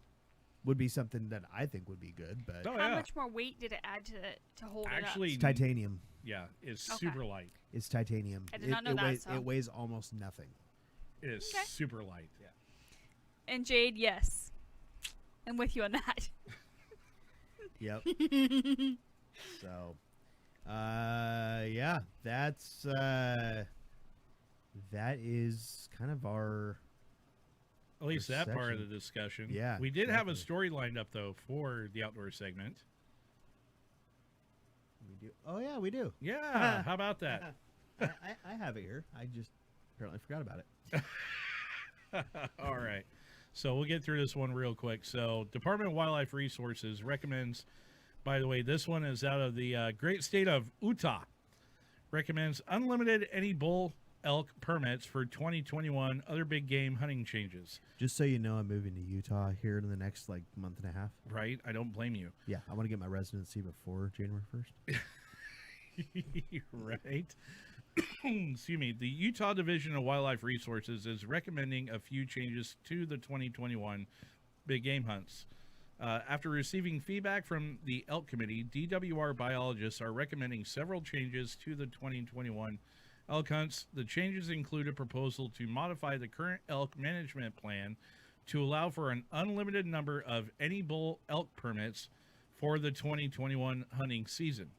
would be something that I think would be good. But Oh, How yeah. much more weight did it add to hold Actually, it's titanium. yeah, it's Okay. super light. It's titanium. I did not know that, Weighs, so- It weighs almost nothing. It is Okay. super light. Yeah. it up? And Jade, yes. I'm with you on that. Yep. So, yeah, that is kind of our. At least that part of Perception. the discussion. Yeah, We did have a exactly. story lined up, though, for the outdoor segment. We do. Oh yeah, we do. Yeah. How about that? I have it here. I just apparently forgot about it. All right. So we'll get through this one real quick. So Department of Wildlife Resources recommends, by the way, this one is out of the great state of Utah, recommends unlimited any bull elk permits for 2021 other big game hunting changes. Just so you know, I'm moving to Utah here in the next like month and a half. Right? I don't blame you. Yeah, I want to get my residency before January 1st. Right? Excuse me. The Utah Division of Wildlife Resources is recommending a few changes to the 2021 big game hunts. After receiving feedback from the Elk Committee, DWR biologists are recommending several changes to the 2021 elk hunts. The changes include a proposal to modify the current elk management plan to allow for an unlimited number of any bull elk permits for the 2021 hunting season.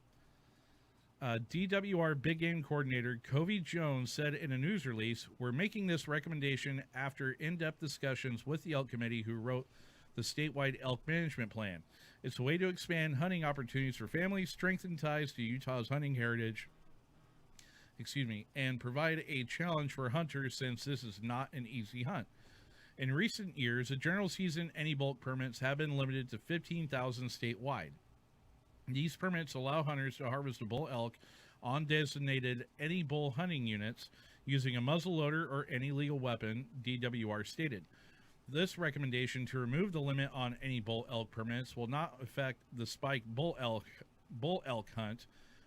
DWR Big Game Coordinator Covey Jones said in a news release, "We're making this recommendation after in-depth discussions with the Elk Committee who wrote the statewide elk management plan. It's a way to expand hunting opportunities for families, strengthen ties to Utah's hunting heritage, and provide a challenge for hunters since this is not an easy hunt. In recent years, the general season any bulk permits have been limited to 15,000 statewide. These permits allow hunters to harvest a bull elk on designated any bull hunting units using a muzzleloader or any legal weapon, DWR stated. This recommendation to remove the limit on any bull elk permits will not affect the spike bull elk hunt,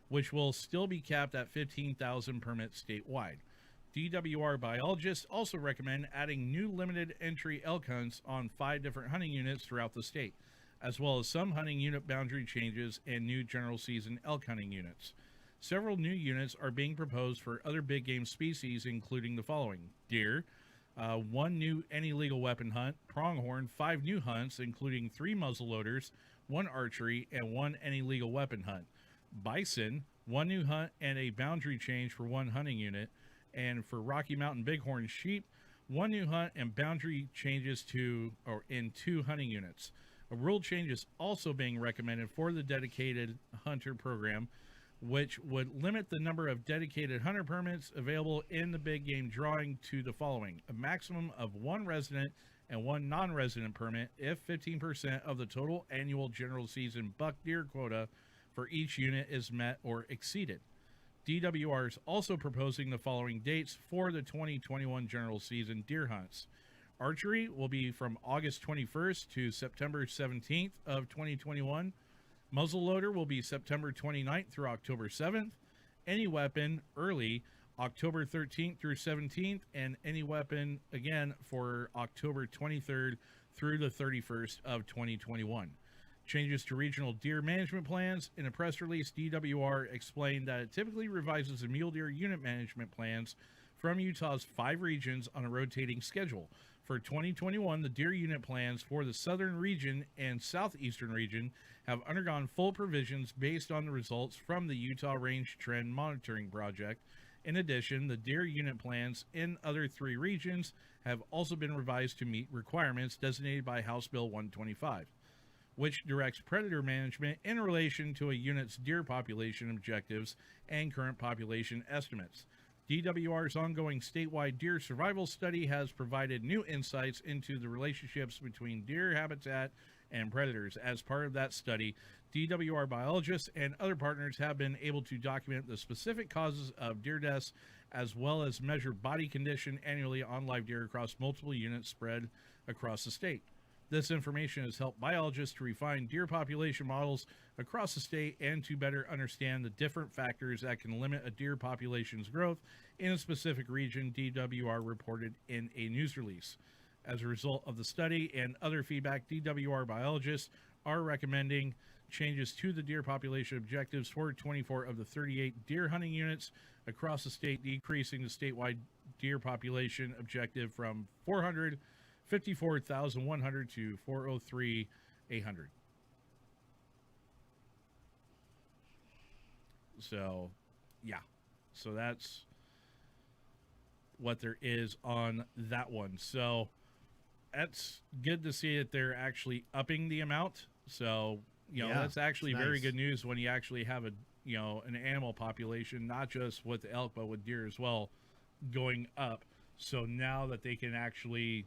which will still be capped at 15,000 permits statewide. DWR biologists also recommend adding new limited entry elk hunts on 5 different hunting units throughout the state, as well as some hunting unit boundary changes and new general season elk hunting units. Several new units are being proposed for other big game species, including the following: deer, 1 new any legal weapon hunt; pronghorn, 5 new hunts, including 3 muzzleloaders, 1 archery, and 1 any legal weapon hunt; bison, 1 new hunt and a boundary change for 1 hunting unit; and for Rocky Mountain bighorn sheep, 1 new hunt and boundary changes in 2 hunting units. A rule change is also being recommended for the dedicated hunter program, which would limit the number of dedicated hunter permits available in the big game drawing to the following: a maximum of 1 resident and 1 non-resident permit if 15% of the total annual general season buck deer quota for each unit is met or exceeded. DWR is also proposing the following dates for the 2021 general season deer hunts. Archery will be from August 21st to September 17th of 2021. Muzzleloader will be September 29th through October 7th. Any weapon early October 13th through 17th, and any weapon again for October 23rd through the 31st of 2021. Changes to regional deer management plans. In a press release, DWR explained that it typically revises the mule deer unit management plans from Utah's 5 regions on a rotating schedule. For 2021, the deer unit plans for the southern region and southeastern region have undergone full provisions based on the results from the Utah Range Trend Monitoring Project. In addition, the deer unit plans in other 3 regions have also been revised to meet requirements designated by House Bill 125, which directs predator management in relation to a unit's deer population objectives and current population estimates. DWR's ongoing statewide deer survival study has provided new insights into the relationships between deer habitat and predators. As part of that study, DWR biologists and other partners have been able to document the specific causes of deer deaths, as well as measure body condition annually on live deer across multiple units spread across the state. This information has helped biologists to refine deer population models across the state and to better understand the different factors that can limit a deer population's growth in a specific region, DWR reported in a news release. As a result of the study and other feedback, DWR biologists are recommending changes to the deer population objectives for 24 of the 38 deer hunting units across the state, decreasing the statewide deer population objective from 454,100 to 403,800. So, yeah. So that's what there is on that one. So that's good to see that they're actually upping the amount. So, that's actually nice. Very good news when you actually have an animal population, not just with elk, but with deer as well, going up. So now that they can actually,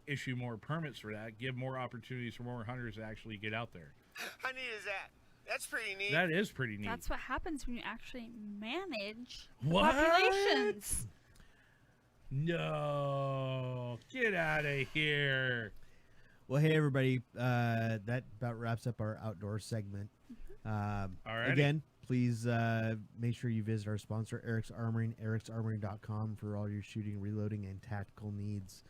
issue more permits for that, give more opportunities for more hunters to actually get out there. How neat is that? That's pretty neat. That is pretty neat. That's what happens when you actually manage What? populations. No, get out of here. Well, hey, everybody. That about wraps up our outdoor segment. Alrighty. Again, please make sure you visit our sponsor, Eric's Armoring, ericsarmoring.com, for all your shooting, reloading, and tactical needs.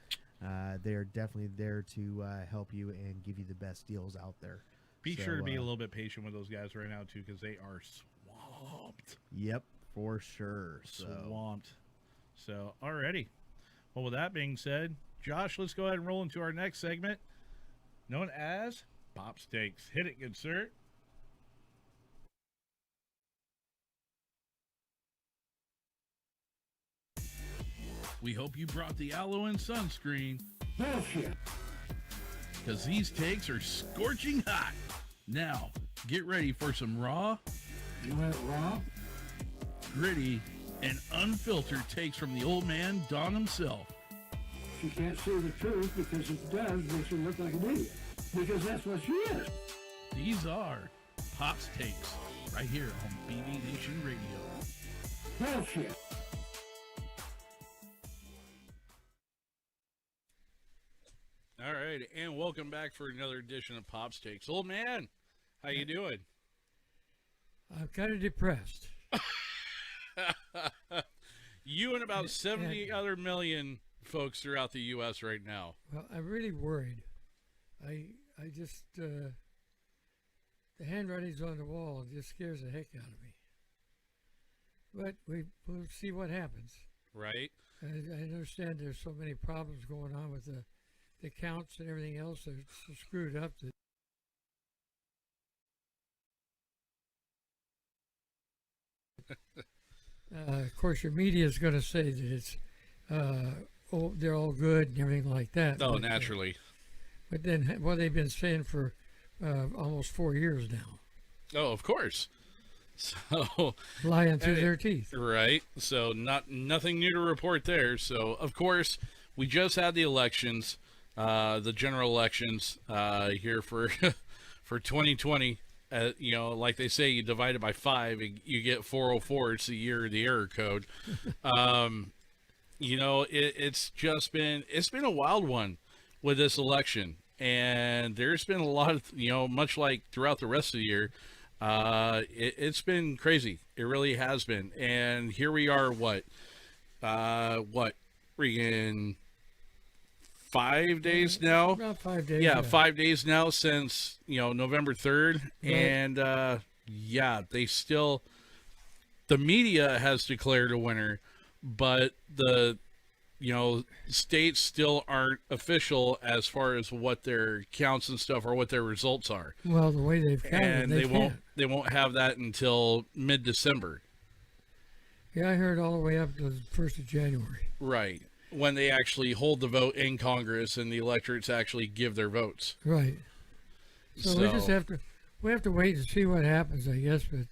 They're definitely there to help you and give you the best deals out there. Be sure to be a little bit patient with those guys right now, too, because they are swamped. Yep, for sure. Swamped. So, alrighty. Well, with that being said, Josh, let's go ahead and roll into our next segment, known as Pop Steaks. Hit it, good sir. We hope you brought the aloe and sunscreen. Bullshit. Because these takes are scorching hot. Now, get ready for some raw, You went raw? gritty, and unfiltered takes from the old man, Don himself. She can't say the truth because if it does, makes her look like an idiot. Because that's what she is. These are Pop's Takes, right here on BB Nation Radio. Bullshit. All right, and welcome back for another edition of Pop's Takes. Old man, how you doing? I'm kind of depressed. You and about 70 other million folks throughout the U.S. right now. Well, I'm really worried. I just, the handwriting's on the wall. It just scares the heck out of me. But we'll see what happens. Right? I understand there's so many problems going on with the counts and everything else. They're so screwed up that of course, your media is going to say that it's they're all good and everything like that. Oh, but, naturally. But then, what they've been saying for almost 4 years now, Oh, of course. So, lying through their teeth. right. So, nothing new to report there. So, of course, we just had the elections, the general elections here for for 2020. you know, like they say, you divide it by 5, and you get 404. It's the year of the error code. You know, it's been a wild one with this election, and there's been a lot of, you know, much like throughout the rest of the year, it's been crazy. It really has been. And here we are, freaking 5 days now? About 5 days. Yeah, 5 days now since, you know, November 3rd. Right. And, yeah, the media has declared a winner, but the, you know, states still aren't official as far as what their counts and stuff or what their results are. Well, the way they've counted, And they won't have that until mid-December. Yeah, I heard all the way up to the 1st of January. Right. When they actually hold the vote in Congress and the electorates actually give their votes. Right. So we just have to wait and see what happens, I guess. But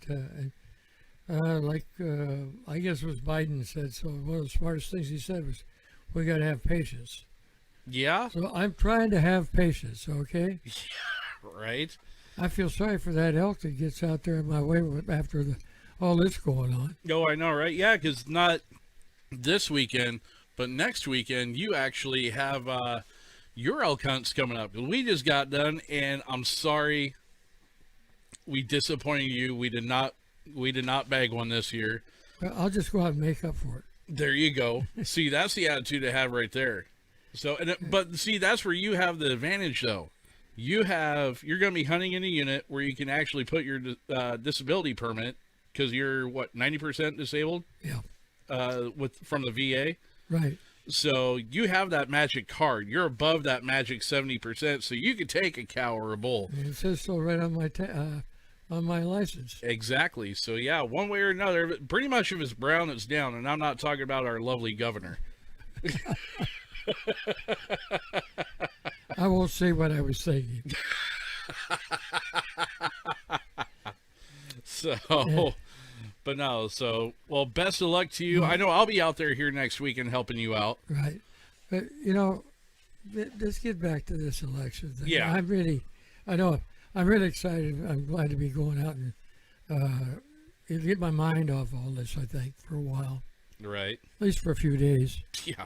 I guess what Biden said. So one of the smartest things he said was, "We got to have patience." Yeah. So I'm trying to have patience. Okay. Right. I feel sorry for that elk that gets out there in my way after all this going on. Oh, I know, right? Yeah, because not this weekend, but next weekend, you actually have your elk hunts coming up. We just got done, and I'm sorry we disappointed you. We did not bag one this year. Well, I'll just go out and make up for it. There you go. See, that's the attitude to have right there. So, but see, that's where you have the advantage, though. You're going to be hunting in a unit where you can actually put your disability permit, because you're 90% disabled. Yeah. From the VA. Right. So you have that magic card. You're above that magic 70%, so you could take a cow or a bull. And it says so right on my license. Exactly. So yeah, one way or another, pretty much if it's brown, it's down. And I'm not talking about our lovely governor. I won't say what I was thinking. So, Yeah. But no, so, well, best of luck to you. I know I'll be out there here next week and helping you out. Right. But, you know, let's get back to this election thing. Yeah. I'm really excited. I'm glad to be going out and get my mind off all this, I think, for a while. Right. At least for a few days. Yeah.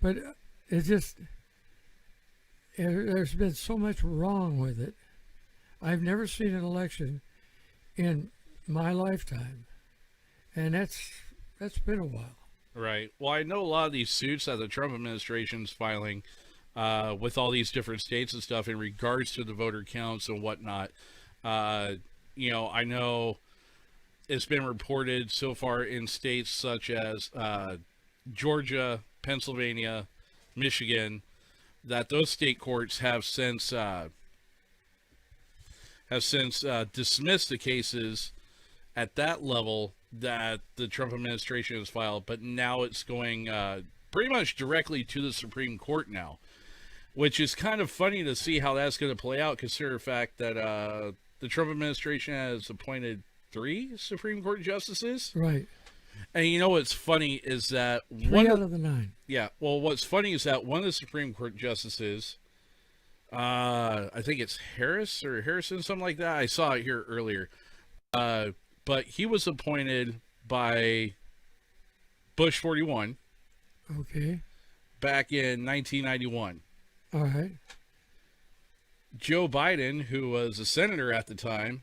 But it's just, there's been so much wrong with it. I've never seen an election in my lifetime, and that's been a while. Right. Well, I know a lot of these suits that the Trump administration's filing with all these different states and stuff in regards to the voter counts and whatnot. You know, I know it's been reported so far in states such as Georgia, Pennsylvania, Michigan, that those state courts have since dismissed the cases at that level that the Trump administration has filed, but now it's going pretty much directly to the Supreme Court now, which is kind of funny to see how that's going to play out, considering the fact that the Trump administration has appointed 3 Supreme Court justices. Right. And you know what's funny is that 3 out of the 9. Yeah. Well, what's funny is that one of the Supreme Court justices, I think it's Harris or Harrison, something like that. I saw it here earlier. But he was appointed by Bush 41. Okay. Back in 1991. All right. Joe Biden, who was a senator at the time,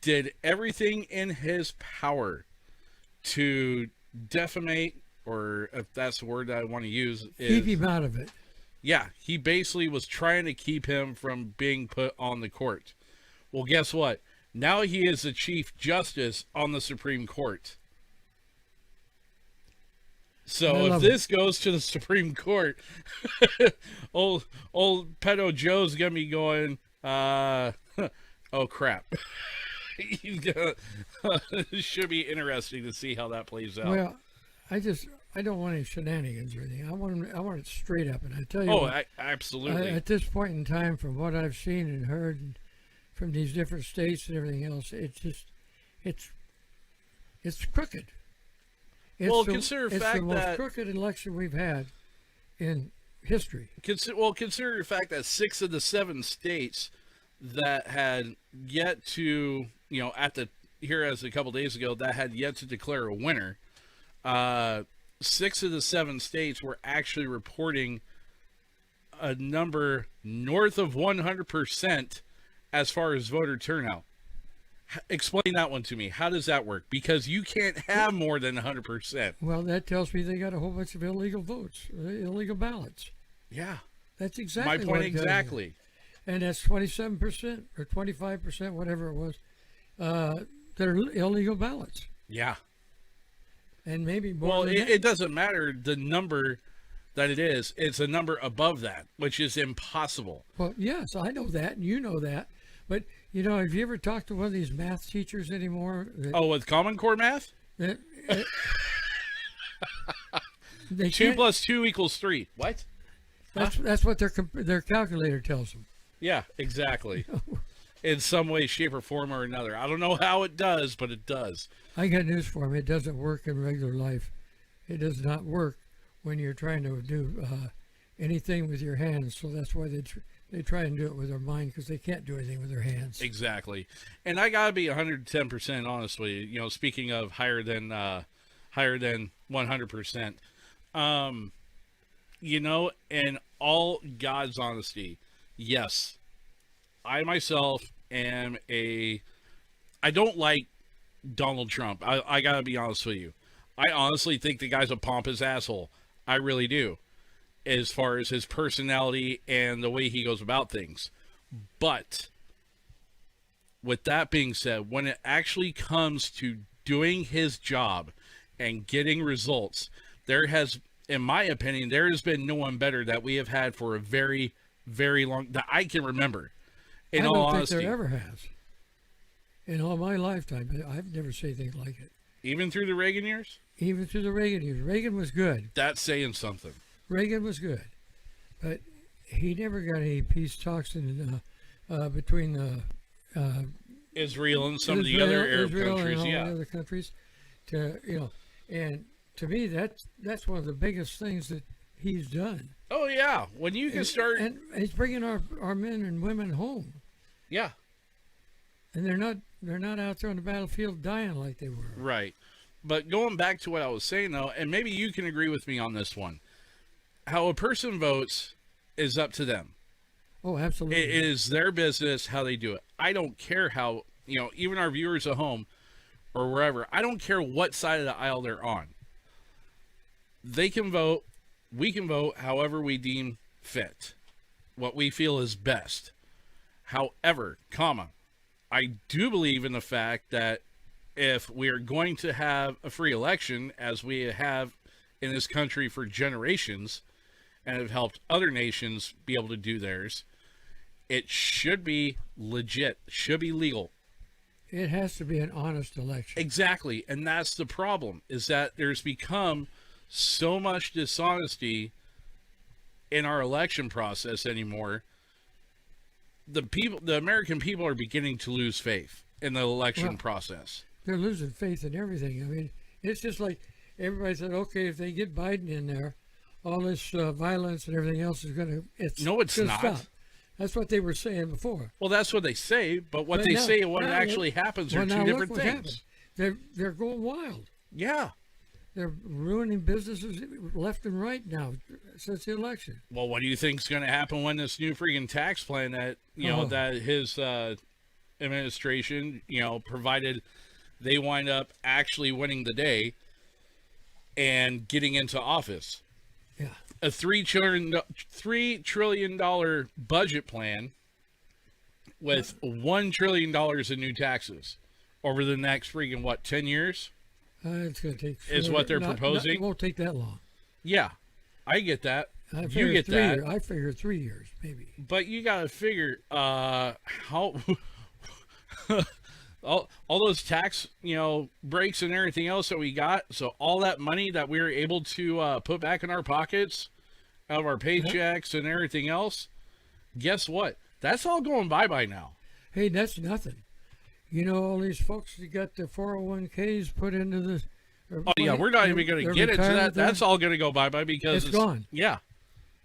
did everything in his power to defamate, or if that's the word that I want to use, Keep him out of it. Yeah, he basically was trying to keep him from being put on the court. Well, guess what? Now he is the Chief Justice on the Supreme Court. So if this goes to the Supreme Court, old pedo Joe's gonna be going, oh crap. It should be interesting to see how that plays out. Well, I don't want any shenanigans or anything. I want it straight up. And I tell you, absolutely. At this point in time, from what I've seen and heard, and from these different states and everything else, it's crooked. Consider the fact it's the most that crooked election we've had in history. Consider the fact that 6 of the 7 states that had yet to, here as a couple days ago, that had yet to declare a winner. 6 of the 7 states were actually reporting a number north of 100% as far as voter turnout. Explain that one to me. How does that work? Because you can't have more than 100%. Well, that tells me they got a whole bunch of illegal votes, illegal ballots. Yeah. That's exactly my what point it does. exactly. And that's 27% or 25%, whatever it was, that are illegal ballots. Yeah. And maybe more Well, than that. it doesn't matter the number that it is. It's a number above that, which is impossible. Well, yes, I know that, and you know that. But, have you ever talked to one of these math teachers anymore? With Common Core math? They 2 plus 2 equals 3. What? That's what their calculator tells them. Yeah, exactly. In some way, shape, or form or another. I don't know how it does, but it does. I got news for them. It doesn't work in regular life. It does not work when you're trying to do anything with your hands. So that's why they try and do it with their mind, because they can't do anything with their hands. Exactly. And I got to be 110% honest with you. Speaking of higher than 100%. In all God's honesty, yes, I myself am I don't like Donald Trump. I gotta be honest with you. I honestly think the guy's a pompous asshole. I really do, as far as his personality and the way he goes about things. But with that being said, when it actually comes to doing his job and getting results, in my opinion, there has been no one better that we have had for a very, very long, that I can remember. In all honesty, I don't think there ever has. In all my lifetime, I've never seen anything like it. Even through the Reagan years? Even through the Reagan years. Reagan was good. That's saying something. Reagan was good. But he never got any peace talks between Israel and some of the other Arab countries, and all the other countries. And to me, that's one of the biggest things that he's done. Oh, yeah. When you can start... And he's bringing our men and women home. Yeah. And they're not out there on the battlefield dying like they were. Right. But going back to what I was saying, though, and maybe you can agree with me on this one, how a person votes is up to them. Oh, absolutely. It is their business how they do it. I don't care how, even our viewers at home or wherever, I don't care what side of the aisle they're on. They can vote. We can vote however we deem fit, what we feel is best. However, I do believe in the fact that if we are going to have a free election, as we have in this country for generations, and have helped other nations be able to do theirs, it should be legit, should be legal. It has to be an honest election. Exactly, and that's the problem, is that there's become so much dishonesty in our election process anymore. The American people are beginning to lose faith in the election process. They're losing faith in everything. I mean, it's just like everybody said, okay, if they get Biden in there, all this violence and everything else is going to... It's not. Stop. That's what they were saying before. Well, that's what they say, but what they say and what actually happens are two different things. They're going wild. Yeah. They're ruining businesses left and right now since the election. Well, what do you think is going to happen when this new freaking tax plan that, that his administration, provided they wind up actually winning the day and getting into office? Yeah. A $3 trillion budget plan with $1 trillion in new taxes over the next freaking, 10 years? It's going to take... Is what they're proposing? It won't take that long. Yeah, I get that. You get that. I figure 3 years, maybe. But you got to figure how... all those tax, breaks and everything else that we got. So all that money that we were able to put back in our pockets out of our paychecks and everything else, guess what? That's all going bye-bye now. Hey, that's nothing. All these folks that got the 401ks put into the... Oh, yeah, we're not even going to get into that. That's all going to go bye-bye because it's gone. Yeah.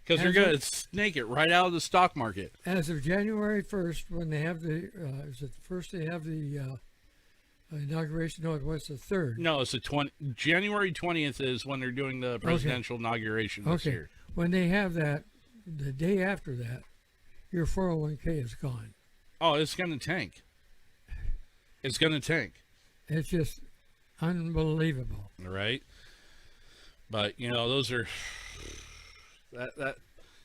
Because they're As going of- to snake it right out of the stock market. As of January 1st, when they have the, is it the first they have the inauguration? No, it was the third. No, it's the January 20th is when they're doing the presidential inauguration this Okay. year. When they have that, the day after that, your 401k is gone. Oh, it's going to tank. It's going to tank. It's just unbelievable. Right? But, you know, those are... That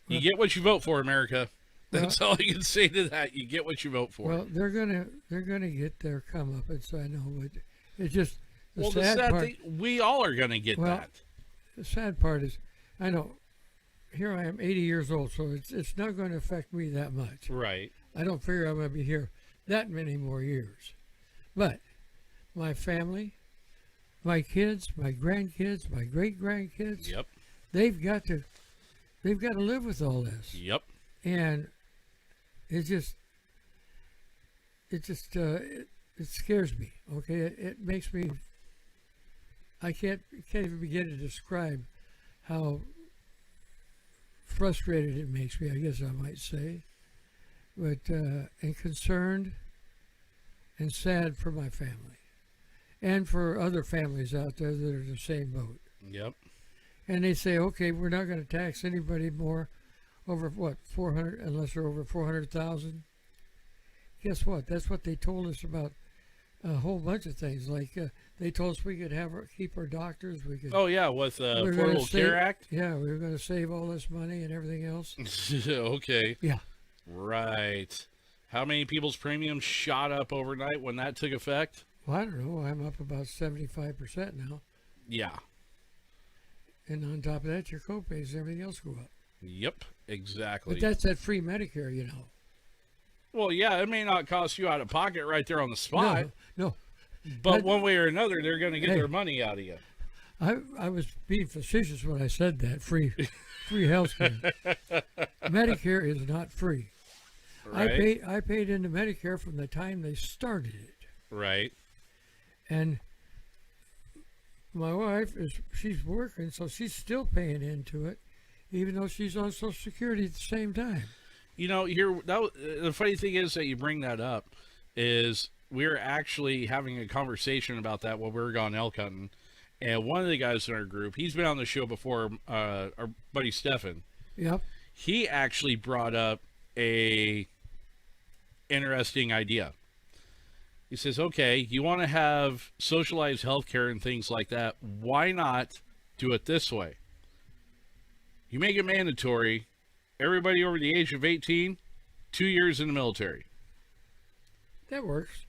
you get what you vote for, America. That's all I can say to that. You get what you vote for. Well, they're gonna get their comeuppance. I know, but it's just the the sad part. thing, we all are going to get Well, that. The sad part is, I know. Here I am, 80 years old, so it's not going to affect me that much. Right. I don't figure I'm going to be here that many more years. But my family, my kids, my grandkids, my great grandkids, Yep. they've got to live with all this. Yep. And it scares me. Okay, it makes me. I can't even begin to describe how frustrated it makes me, I guess I might say, but and concerned and sad for my family and for other families out there that are in the same boat. Yep. And they say, okay, we're not going to tax anybody more over what, 400, unless they're over 400,000. Guess what? That's what they told us about a whole bunch of things. Like they told us we could keep our doctors. We could. Oh, yeah, with the we're gonna Affordable Care Act? Yeah, we were going to save all this money and everything else. Okay. Yeah. Right. How many people's premiums shot up overnight when that took effect? Well, I don't know. I'm up about 75% now. Yeah. And on top of that, your copays and everything else go up. Yep, exactly. But that's that free Medicare, you know. Well, yeah, it may not cost you out of pocket right there on the spot, No. but that- one way or another, they're going to get Hey. their money out of you. I was being facetious when I said that free health care. Medicare is not free. Right? I paid into Medicare from the time they started it, Right. and my wife she's working, so she's still paying into it, even though she's on Social Security at the same time. You know, the funny thing is that you bring that up is we're actually having a conversation about that while we were gone elk hunting. And one of the guys in our group, he's been on the show before, our buddy Stefan. Yep. He actually brought up a interesting idea. He says, okay, you want to have socialized healthcare and things like that. Why not do it this way? You make it mandatory. Everybody over the age of 18, 2 years in the military. That works.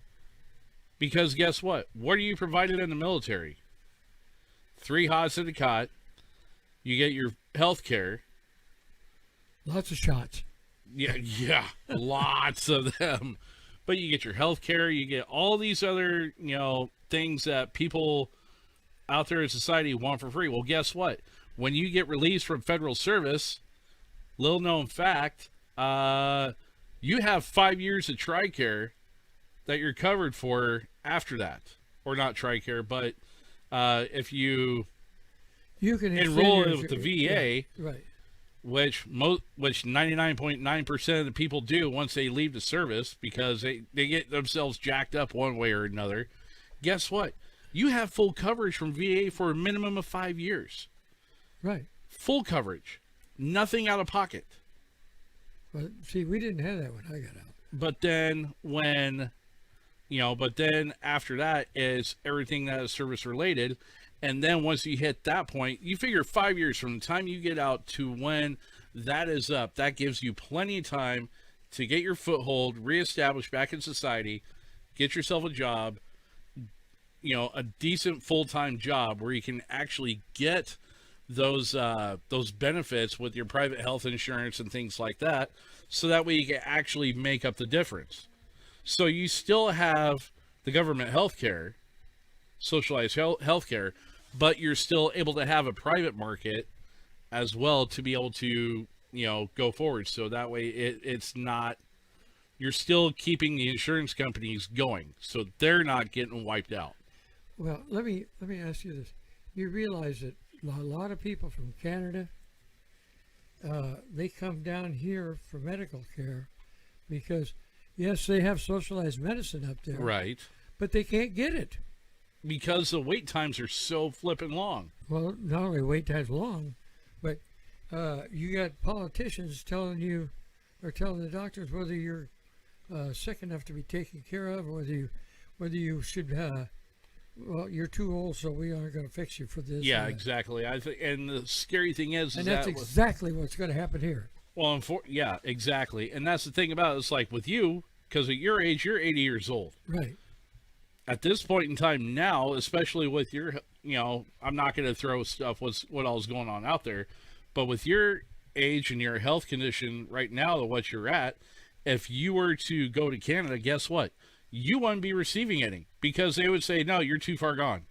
Because guess what? What are you provided in the military? 3 hots in a cot. You get your health care. Lots of shots. Yeah, lots of them. But you get your health care. You get all these other, things that people out there in society want for free. Well, guess what? When you get released from federal service, little known fact, you have 5 years of TRICARE that you're covered for after that. Or not TRICARE, but if you can enroll extend with the VA, yeah, right? which 99.9% of the people do once they leave the service because they get themselves jacked up one way or another. Guess what? You have full coverage from VA for a minimum of 5 years. Right. Full coverage. Nothing out of pocket. But see, we didn't have that when I got out. But then after that is everything that is service related. And then once you hit that point, you figure 5 years from the time you get out to when that is up, that gives you plenty of time to get your foothold, reestablish back in society, get yourself a job, a decent full-time job where you can actually get those benefits with your private health insurance and things like that, so that way you can actually make up the difference. So you still have the government health care, socialized health care, but you're still able to have a private market as well to be able to, go forward. So that way it's not, you're still keeping the insurance companies going, so they're not getting wiped out. Well, let me ask you this. You realize that a lot of people from Canada, they come down here for medical care because, yes, they have socialized medicine up there, Right. but they can't get it. Because the wait times are so flippin' long. Well, not only wait times long, but you got politicians telling you or telling the doctors whether you're sick enough to be taken care of, or whether you should. Well, you're too old, so we aren't going to fix you for this. Yeah, exactly. I think, and the scary thing is and that that's exactly what's going to happen here. well, yeah, exactly. And that's the thing about it. It's like with you, because at your age, you're 80 years old. Right. At this point in time now, especially with your, I'm not going to throw stuff what all's going on out there, but with your age and your health condition right now, to what you're at, if you were to go to Canada, guess what? You wouldn't be receiving any because they would say, no, you're too far gone.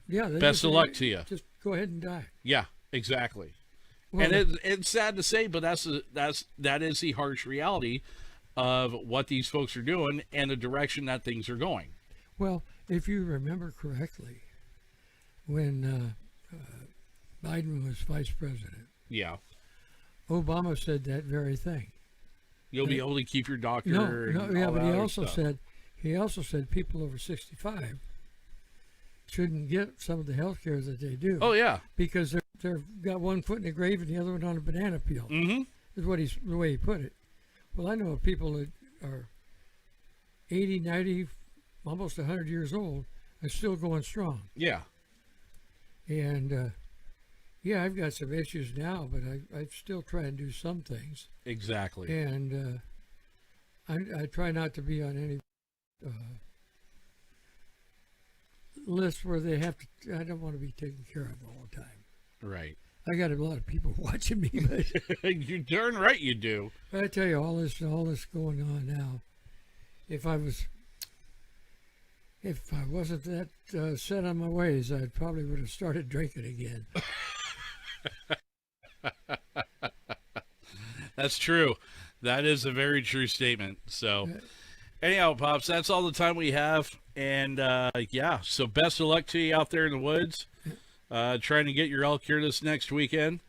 Yeah. Best of luck to you. Just go ahead and die. Yeah, exactly. Well, And it's sad to say, but that is the harsh reality of what these folks are doing and the direction that things are going. well, if you remember correctly, when Biden was vice president, Yeah. Obama said that very thing. You'll be able to keep your doctor. No, and yeah, all but that he other also stuff. said people over 65 shouldn't get some of the health care that they do. Oh, yeah. Because they've got one foot in the grave and the other one on a banana peel. Mm-hmm. Is the way he put it. Well, I know of people that are 80, 90, almost 100 years old and still going strong. Yeah. And yeah, I've got some issues now, but I still try and do some things. Exactly. And I try not to be on any list where they have to. I don't want to be taken care of all the time. Right. I got a lot of people watching me, but You're darn right you do. I tell you, all this going on now. If I wasn't that set on my ways, I probably would have started drinking again. That's true. That is a very true statement. So, anyhow, Pops, that's all the time we have. And, yeah, so best of luck to you out there in the woods, trying to get your elk here this next weekend.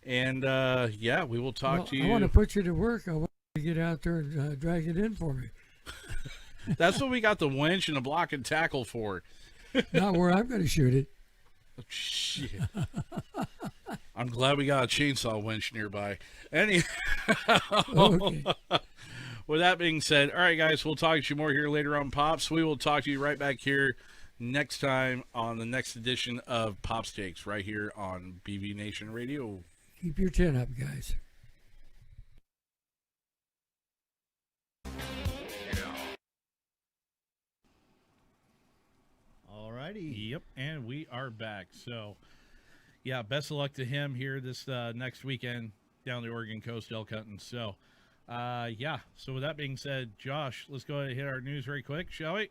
And, yeah, we will talk to you. I want to put you to work. I want you to get out there and drag it in for me. That's what we got the winch and the block and tackle for. Not where I'm going to shoot it. Shit. I'm glad we got a chainsaw winch nearby. Anyhow, Okay. with that being said, all right, guys, we'll talk to you more here later on, Pops. We will talk to you right back here next time on the next edition of Pops Takes right here on BV Nation Radio. Keep your chin up, guys. Alrighty. Yep, and we are back. So, yeah, best of luck to him here this next weekend down the Oregon coast elk hunting. So, yeah. So with that being said, Josh, let's go ahead and hit our news very quick, shall we?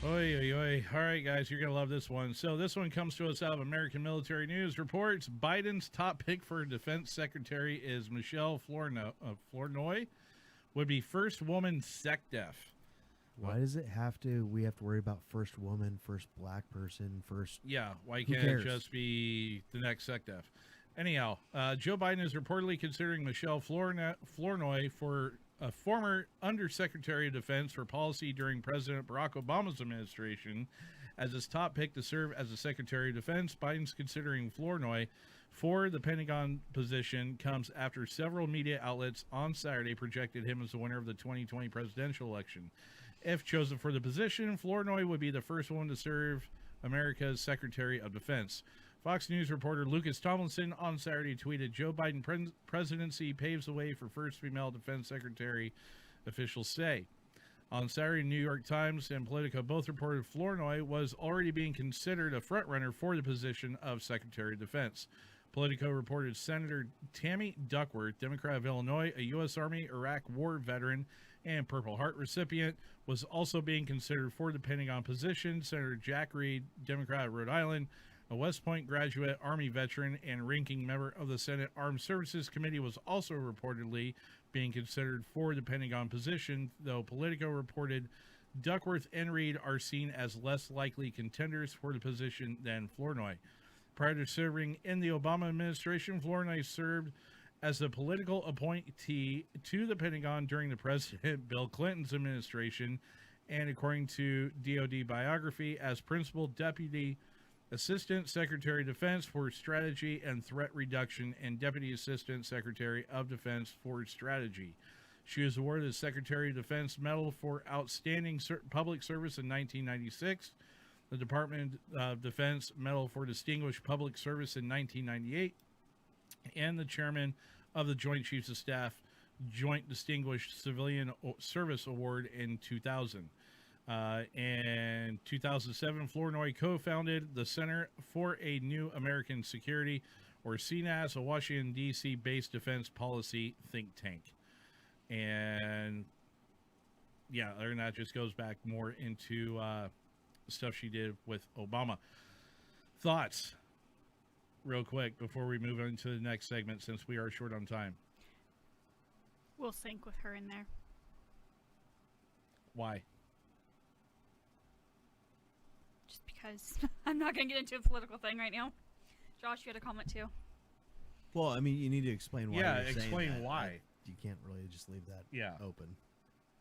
Oi, oi, oi. All right, guys, you're going to love this one. So this one comes to us out of American Military News. Reports Biden's top pick for defense secretary is Michelle Flournoy, would be first woman SecDef. Why does it have to? We have to worry about first woman, first black person, first. Yeah, why Who can't it cares? just be the next SecDef? Anyhow, Joe Biden is reportedly considering Michelle Flournoy for a former Undersecretary of Defense for Policy during President Barack Obama's administration as his top pick to serve as the Secretary of Defense. Biden's considering Flournoy for the Pentagon position comes after several media outlets on Saturday projected him as the winner of the 2020 presidential election. If chosen for the position, Flournoy would be the first one to serve America's Secretary of Defense. Fox News reporter Lucas Tomlinson on Saturday tweeted, Joe Biden presidency paves the way for first female defense secretary, officials say. On Saturday, New York Times and Politico both reported Flournoy was already being considered a frontrunner for the position of Secretary of Defense. Politico reported Senator Tammy Duckworth, Democrat of Illinois, a U.S. Army Iraq War veteran and Purple Heart recipient, was also being considered for the Pentagon position. Senator Jack Reed, Democrat of Rhode Island, a West Point graduate, Army veteran, and ranking member of the Senate Armed Services Committee, was also reportedly being considered for the Pentagon position, though Politico reported Duckworth and Reed are seen as less likely contenders for the position than Flournoy. Prior to serving in the Obama administration, Flournoy served as a political appointee to the Pentagon during the President Bill Clinton's administration, and according to DoD biography, as Principal Deputy Assistant Secretary of Defense for Strategy and Threat Reduction and Deputy Assistant Secretary of Defense for Strategy. She was awarded the Secretary of Defense Medal for Outstanding Public Service in 1996, the Department of Defense Medal for Distinguished Public Service in 1998, and the Chairman of the Joint Chiefs of Staff Joint Distinguished Civilian Service Award in 2000. In 2007, Flournoy co-founded the Center for a New American Security, or CNAS, a Washington, D.C. based defense policy think tank. And yeah, other than that, just goes back more into stuff she did with Obama. Thoughts, real quick, before we move on to the next segment, since we are short on time. We'll sync with her in there. Why? Just because I'm not going to get into a political thing right now. Josh, you had a comment too. Well, I mean, you need to explain why. Yeah, you're saying explain that. why. You can't really just leave that open.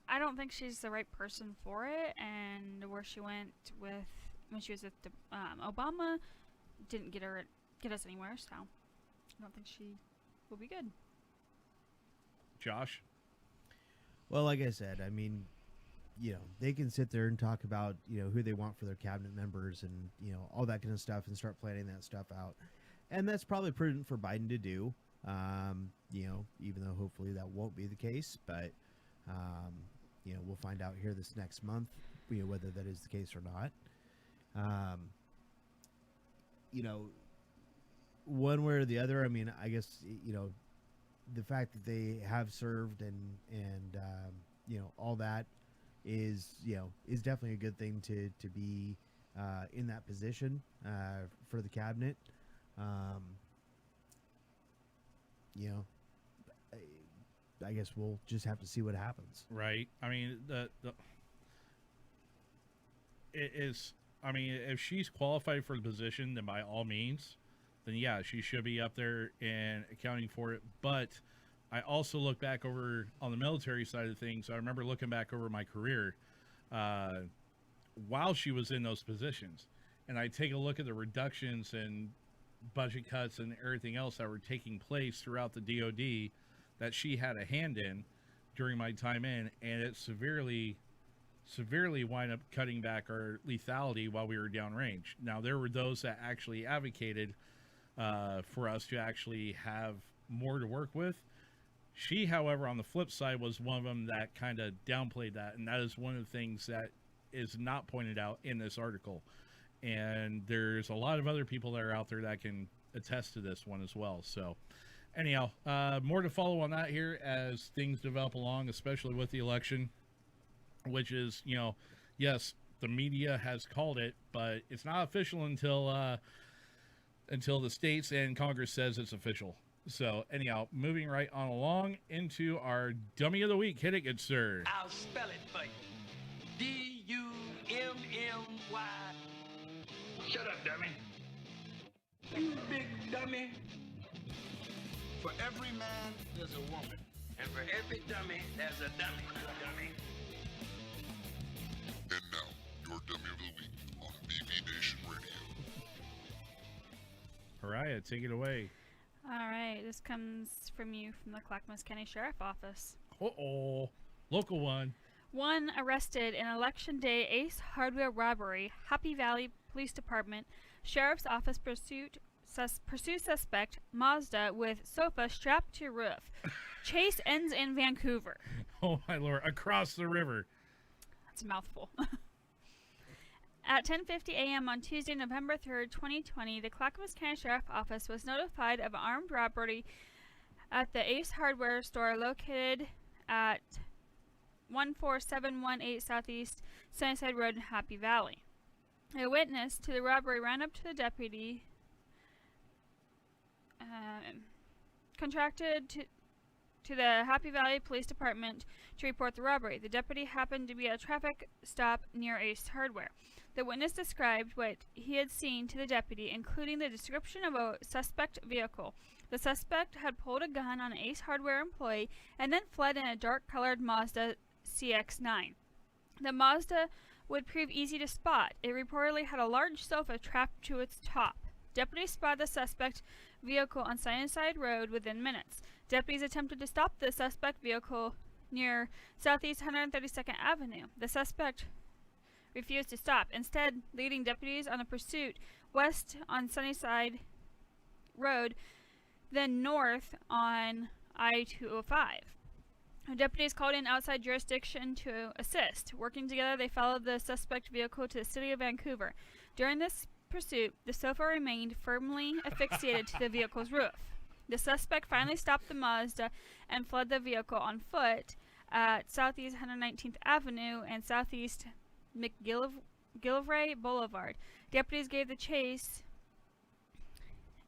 I don't think she's the right person for it, and where she went with when she was with Obama didn't get us anywhere. So I don't think she will be good. Josh? Well, like I said, I mean, they can sit there and talk about, who they want for their cabinet members and, all that kind of stuff and start planning that stuff out. And that's probably prudent for Biden to do, even though hopefully that won't be the case. But, we'll find out here this next month, whether that is the case or not. One way or the other, I mean, I guess, the fact that they have served and all that is definitely a good thing to be in that position for the cabinet. I guess we'll just have to see what happens. Right. I mean, if she's qualified for the position, then by all means, then yeah, she should be up there and accounting for it. But I also look back over on the military side of things. I remember looking back over my career while she was in those positions, and I take a look at the reductions and budget cuts and everything else that were taking place throughout the DoD that she had a hand in during my time in, and it severely wind up cutting back our lethality while we were downrange. Now, there were those that actually advocated for us to actually have more to work with. She, however, on the flip side, was one of them that kind of downplayed that, and that is one of the things that is not pointed out in this article. And there's a lot of other people that are out there that can attest to this one as well. So anyhow, more to follow on that here as things develop along, especially with the election, which is, yes, the media has called it, but it's not official until the states and Congress says it's official. So anyhow, moving right on along into our Dummy of the Week. Hit it, good sir. I'll spell it for you. D-U-M-M-Y. Shut up, dummy. You big dummy. For every man, there's a woman. And for every dummy, there's a dummy. Dummy. And now, your Dummy of the Week on BB Nation Radio. Mariah, take it away. All right, this comes from you from the Clackamas County Sheriff Office. Uh-oh. Local one. One arrested in Election Day Ace Hardware robbery. Happy Valley Police Department Sheriff's Office pursues suspect Mazda with sofa strapped to roof. Chase ends in Vancouver. Oh my lord! Across the river. That's a mouthful. At 10:50 a.m. on Tuesday, November 3rd, 2020, the Clackamas County Sheriff Office was notified of armed robbery at the Ace Hardware store located at 14718 Southeast Sunnyside Road in Happy Valley. A witness to the robbery ran up to the deputy, to the Happy Valley Police Department to report the robbery. The deputy happened to be at a traffic stop near Ace Hardware. The witness described what he had seen to the deputy, including the description of a suspect vehicle. The suspect had pulled a gun on an Ace Hardware employee and then fled in a dark-colored Mazda CX-9. The Mazda would prove easy to spot. It reportedly had a large sofa trapped to its top. Deputies spotted the suspect vehicle on Sunnyside Road within minutes. Deputies attempted to stop the suspect vehicle near Southeast 132nd Avenue. The suspect refused to stop, instead leading deputies on a pursuit west on Sunnyside Road, then north on I-205. Deputies called in outside jurisdiction to assist. Working together, they followed the suspect vehicle to the city of Vancouver. During this pursuit, the sofa remained firmly asphyxiated to the vehicle's roof. The suspect finally stopped the Mazda and fled the vehicle on foot at Southeast 119th Avenue and Southeast McGillivray Boulevard. Deputies gave the chase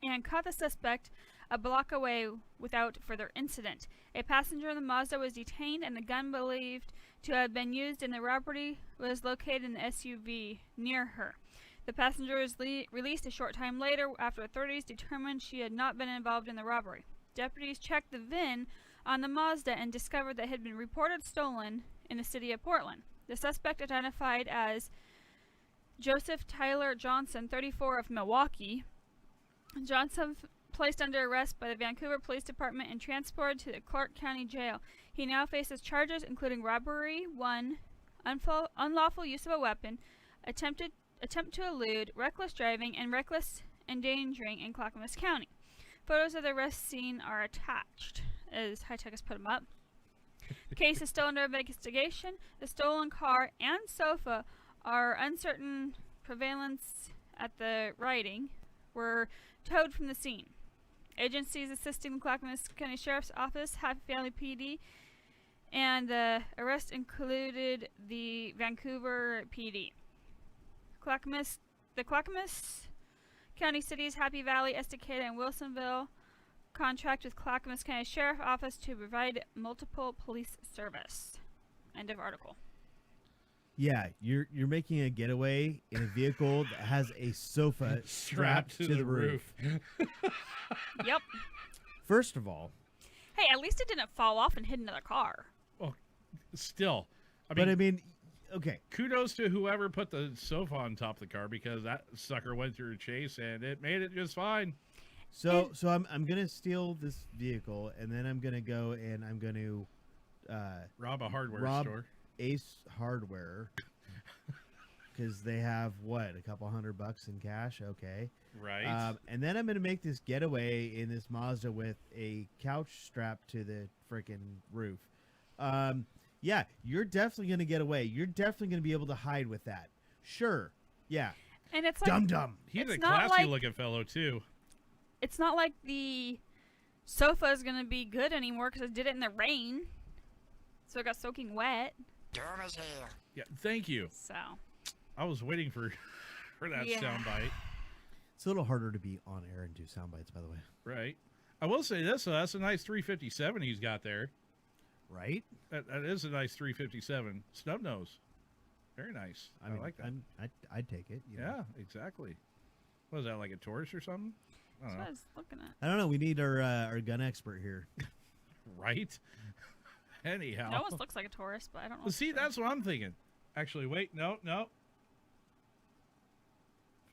and caught the suspect a block away without further incident. A passenger in the Mazda was detained, and the gun believed to have been used in the robbery was located in the SUV near her. The passenger was released a short time later after authorities determined she had not been involved in the robbery. Deputies checked the VIN on the Mazda and discovered that it had been reported stolen in the city of Portland. The suspect, identified as Joseph Tyler Johnson, 34, of Milwaukee. Johnson placed under arrest by the Vancouver Police Department and transported to the Clark County Jail. He now faces charges including robbery, 1, unlawful use of a weapon, attempt to elude, reckless driving, and reckless endangering in Clackamas County. Photos of the arrest scene are attached, as High Tech has put them up. The case is still under investigation. The stolen car and sofa are uncertain prevalence at the writing were towed from the scene. Agencies assisting the Clackamas County Sheriff's Office, Happy Valley PD, and the arrest included the Vancouver PD. The Clackamas County cities Happy Valley, Estacada, and Wilsonville contract with Clackamas County Sheriff Office to provide multiple police service. End of article. Yeah, you're making a getaway in a vehicle that has a sofa strapped to the roof. Yep. First of all, hey, at least it didn't fall off and hit another car. Well, still. I mean, okay. Kudos to whoever put the sofa on top of the car, because that sucker went through a chase and it made it just fine. So I'm gonna steal this vehicle, and then I'm gonna go and I'm gonna rob a hardware store. Ace Hardware, because they have a couple $100 in cash. Okay, right. And then I'm gonna make this getaway in this Mazda with a couch strapped to the freaking roof. Yeah, you're definitely gonna get away. You're definitely gonna be able to hide with that. Sure. Yeah. And it's like dumb. He's a classy looking fellow too. It's not like the sofa is gonna be good anymore because I did it in the rain, so it got soaking wet. Yeah, thank you. So I was waiting for that soundbite. It's a little harder to be on air and do sound bites, by the way. Right. I will say this, that's a nice 357 he's got there. Right? That is a nice 357. Snub nose. Very nice. I mean, like that. I'd take it. You know? Yeah, exactly. What is that, like a Taurus or something? I that's don't what know. I was looking at. I don't know. We need our gun expert here. Right? Anyhow. It almost looks like a Taurus, but I don't know. Well, see, that's what I'm thinking. Actually, wait, no. If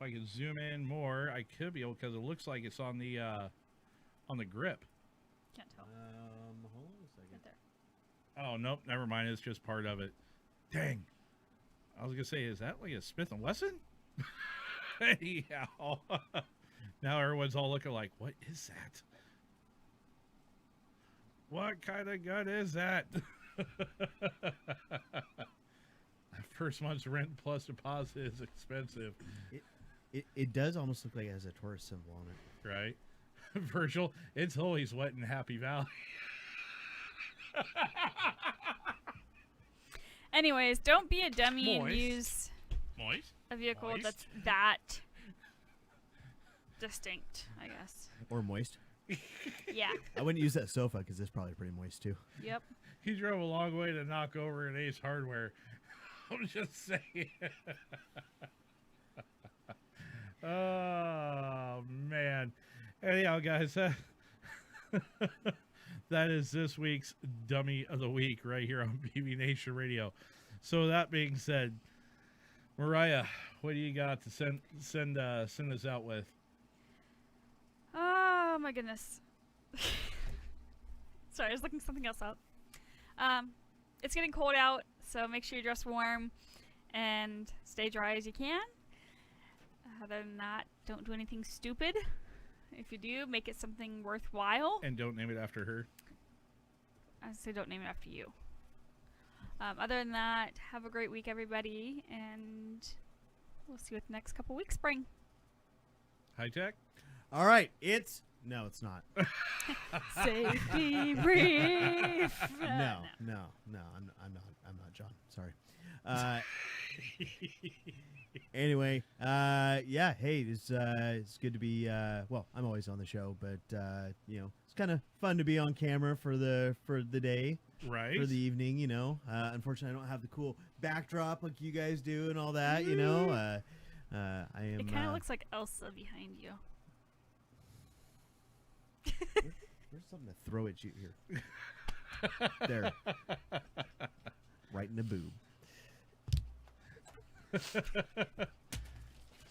I can zoom in more, I could be able, because it looks like it's on the grip. Can't tell. Hold on a second. Right there. Oh, nope, never mind. It's just part of it. Dang. I was going to say, is that like a Smith & Wesson? Anyhow. Now everyone's all looking like, what is that? What kind of gun is that? First month's rent plus deposit is expensive. It does almost look like it has a Taurus symbol on it. Right? Virgil, it's always wet in Happy Valley. Anyways, don't be a dummy and Moist. use a vehicle Moist. that's that distinct, I guess. Or moist. Yeah. I wouldn't use that sofa because it's probably pretty moist too. Yep. He drove a long way to knock over an Ace Hardware. I'm just saying. Oh, man. Anyhow, guys, that is this week's Dummy of the Week right here on BB Nation Radio. So that being said, Mariah, what do you got to send us out with? Oh my goodness. Sorry, I was looking something else up. It's getting cold out, so make sure you dress warm and stay dry as you can. Other than that, don't do anything stupid. If you do, make it something worthwhile. And don't name it after her. I say don't name it after you. Other than that, have a great week, everybody, and we'll see what the next couple weeks bring. High tech? All right, no, it's not. Safety brief. No, I'm not John. Sorry. Anyway, yeah, hey, it's good to be. Well, I'm always on the show, but it's kind of fun to be on camera for the day, Right. for the evening. Unfortunately, I don't have the cool backdrop like you guys do and all that. I am. It kind of looks like Elsa behind you. Where's something to throw at you here? There, right in the boob.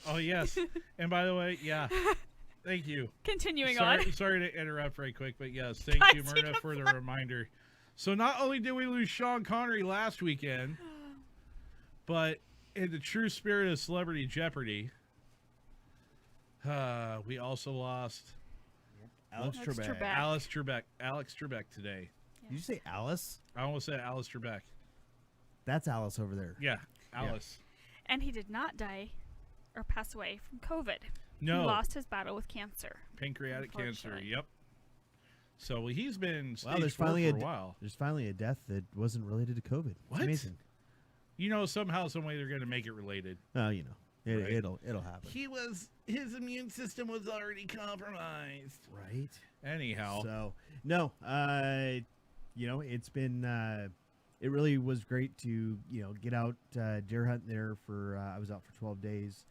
Oh, yes. And by the way, yeah. Thank you. Continuing on. Sorry to interrupt right quick, but yes, thank you, Myrna, for the reminder. So not only did we lose Sean Connery last weekend, but in the true spirit of Celebrity Jeopardy, we also lost Alex Trebek. Alex Trebek today. Did you say Alice? I almost said Alice Trebek. That's Alice over there. Yeah, Alice. And he did not die or pass away from COVID. No. He lost his battle with cancer. Pancreatic cancer. Unfortunately. Yep. So he's been stage Wow, there's 4 finally for a while. There's finally a death that wasn't related to COVID. It's What? amazing. Somehow, some way they're going to make it related. Oh, Right. it'll happen. His immune system was already compromised. Right. Anyhow. So no, it's been it really was great to get out deer hunting there for I was out for 12 days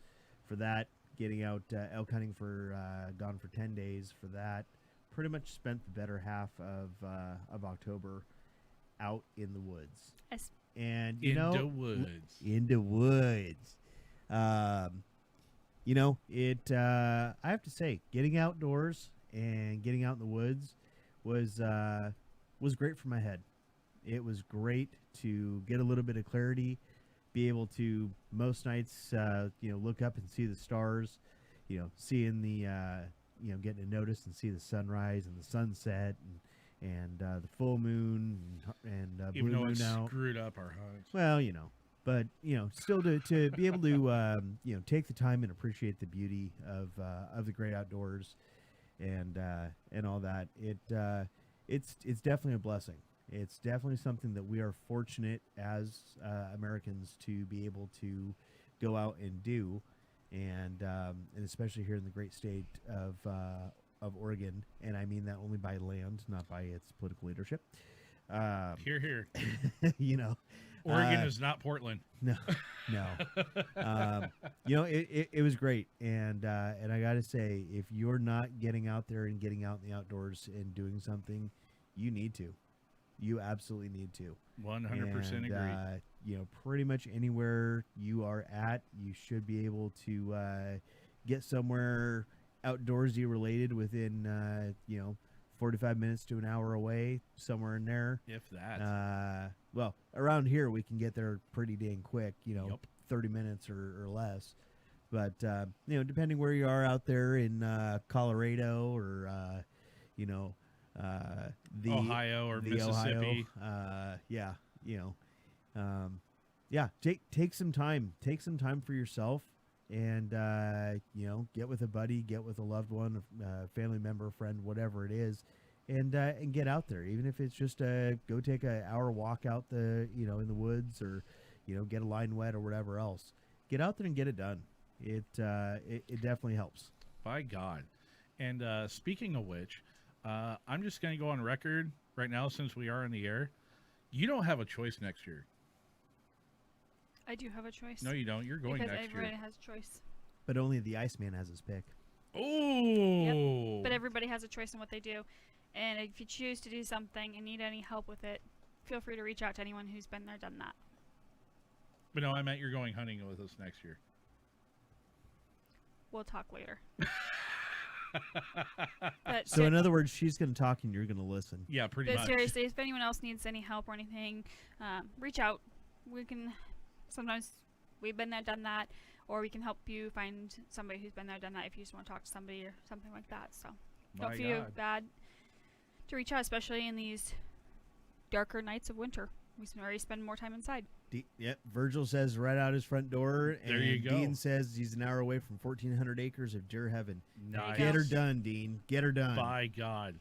for that, getting out elk hunting for gone for 10 days for that. Pretty much spent the better half of October out in the woods. And In the woods. In the woods. I have to say, getting outdoors and getting out in the woods was great for my head. It was great to get a little bit of clarity, be able to most nights, look up and see the stars, seeing the, getting to notice and see the sunrise and the sunset and the full moon and blue Even though moon it out. screwed up our hunts. Well, but still to be able to take the time and appreciate the beauty of the great outdoors and all that. It's definitely a blessing. It's definitely something that we are fortunate as Americans to be able to go out and do, and especially here in the great state of Oregon, and I mean that only by land, not by its political leadership. Here, here. Uh, Oregon is not Portland. No. It was great, and I got to say, if you're not getting out there and getting out in the outdoors and doing something, you need to. You absolutely need to. 100% agree. Pretty much anywhere you are at, you should be able to get somewhere outdoorsy related within 45 minutes to an hour away, somewhere in there. If that. Well, around here we can get there pretty dang quick, Yep. 30 minutes or less. But depending where you are out there in Colorado or the Ohio or the Mississippi. Ohio, take some time. Take some time for yourself, and get with a buddy, get with a loved one, a family member, friend, whatever it is, and get out there. Even if it's just go take an hour walk out in the woods, or get a line wet or whatever else. Get out there and get it done. It definitely helps. By God. And speaking of which, I'm just going to go on record right now since we are in the air. You don't have a choice next year. I do have a choice. No, you don't. You're going because next year. everybody has a choice. But only the Iceman has his pick. Oh. Yep. But everybody has a choice in what they do. And if you choose to do something and need any help with it, feel free to reach out to anyone who's been there, done that. But no, I meant you're going hunting with us next year. We'll talk later. But So in other words, she's going to talk and you're going to listen. Yeah, pretty but much. seriously, if anyone else needs any help or anything, reach out. We can. Sometimes we've been there, done that, or we can help you find somebody who's been there, done that. If you just want to talk to somebody or something like that, so don't My feel God. bad to reach out, especially in these darker nights of winter. We already spend more time inside. Yep. Virgil says right out his front door. And There you go. Dean says he's an hour away from 1,400 acres of deer heaven. Nice. Get her done, Dean. Get her done. By God.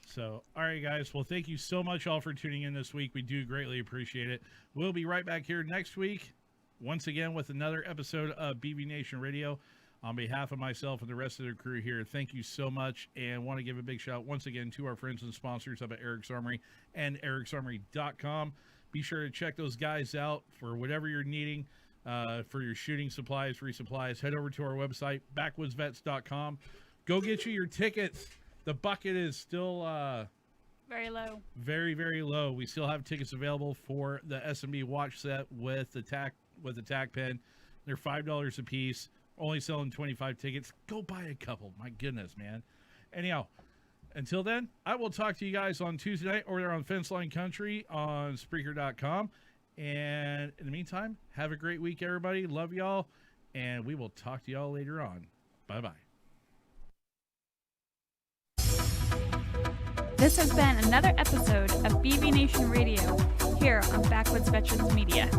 So, all right, guys. Well, thank you so much all for tuning in this week. We do greatly appreciate it. We'll be right back here next week, once again, with another episode of BB Nation Radio. On behalf of myself and the rest of the crew here, thank you so much. And want to give a big shout once again to our friends and sponsors up at Eric's Armory and ericsarmory.com. Be sure to check those guys out for whatever you're needing for your shooting supplies, resupplies. Head over to our website, backwoodsvets.com. Go get you your tickets. The bucket is still Very low. very, very low. We still have tickets available for the S&B watch set with the tack pen. They're $5 a piece. Only selling 25 tickets. Go buy a couple. My goodness, man. Anyhow, until then, I will talk to you guys on Tuesday night over there on Fence Line Country on Spreaker.com. And in the meantime, have a great week, everybody. Love y'all. And we will talk to y'all later on. Bye-bye. This has been another episode of BB Nation Radio here on Backwoods Veterans Media.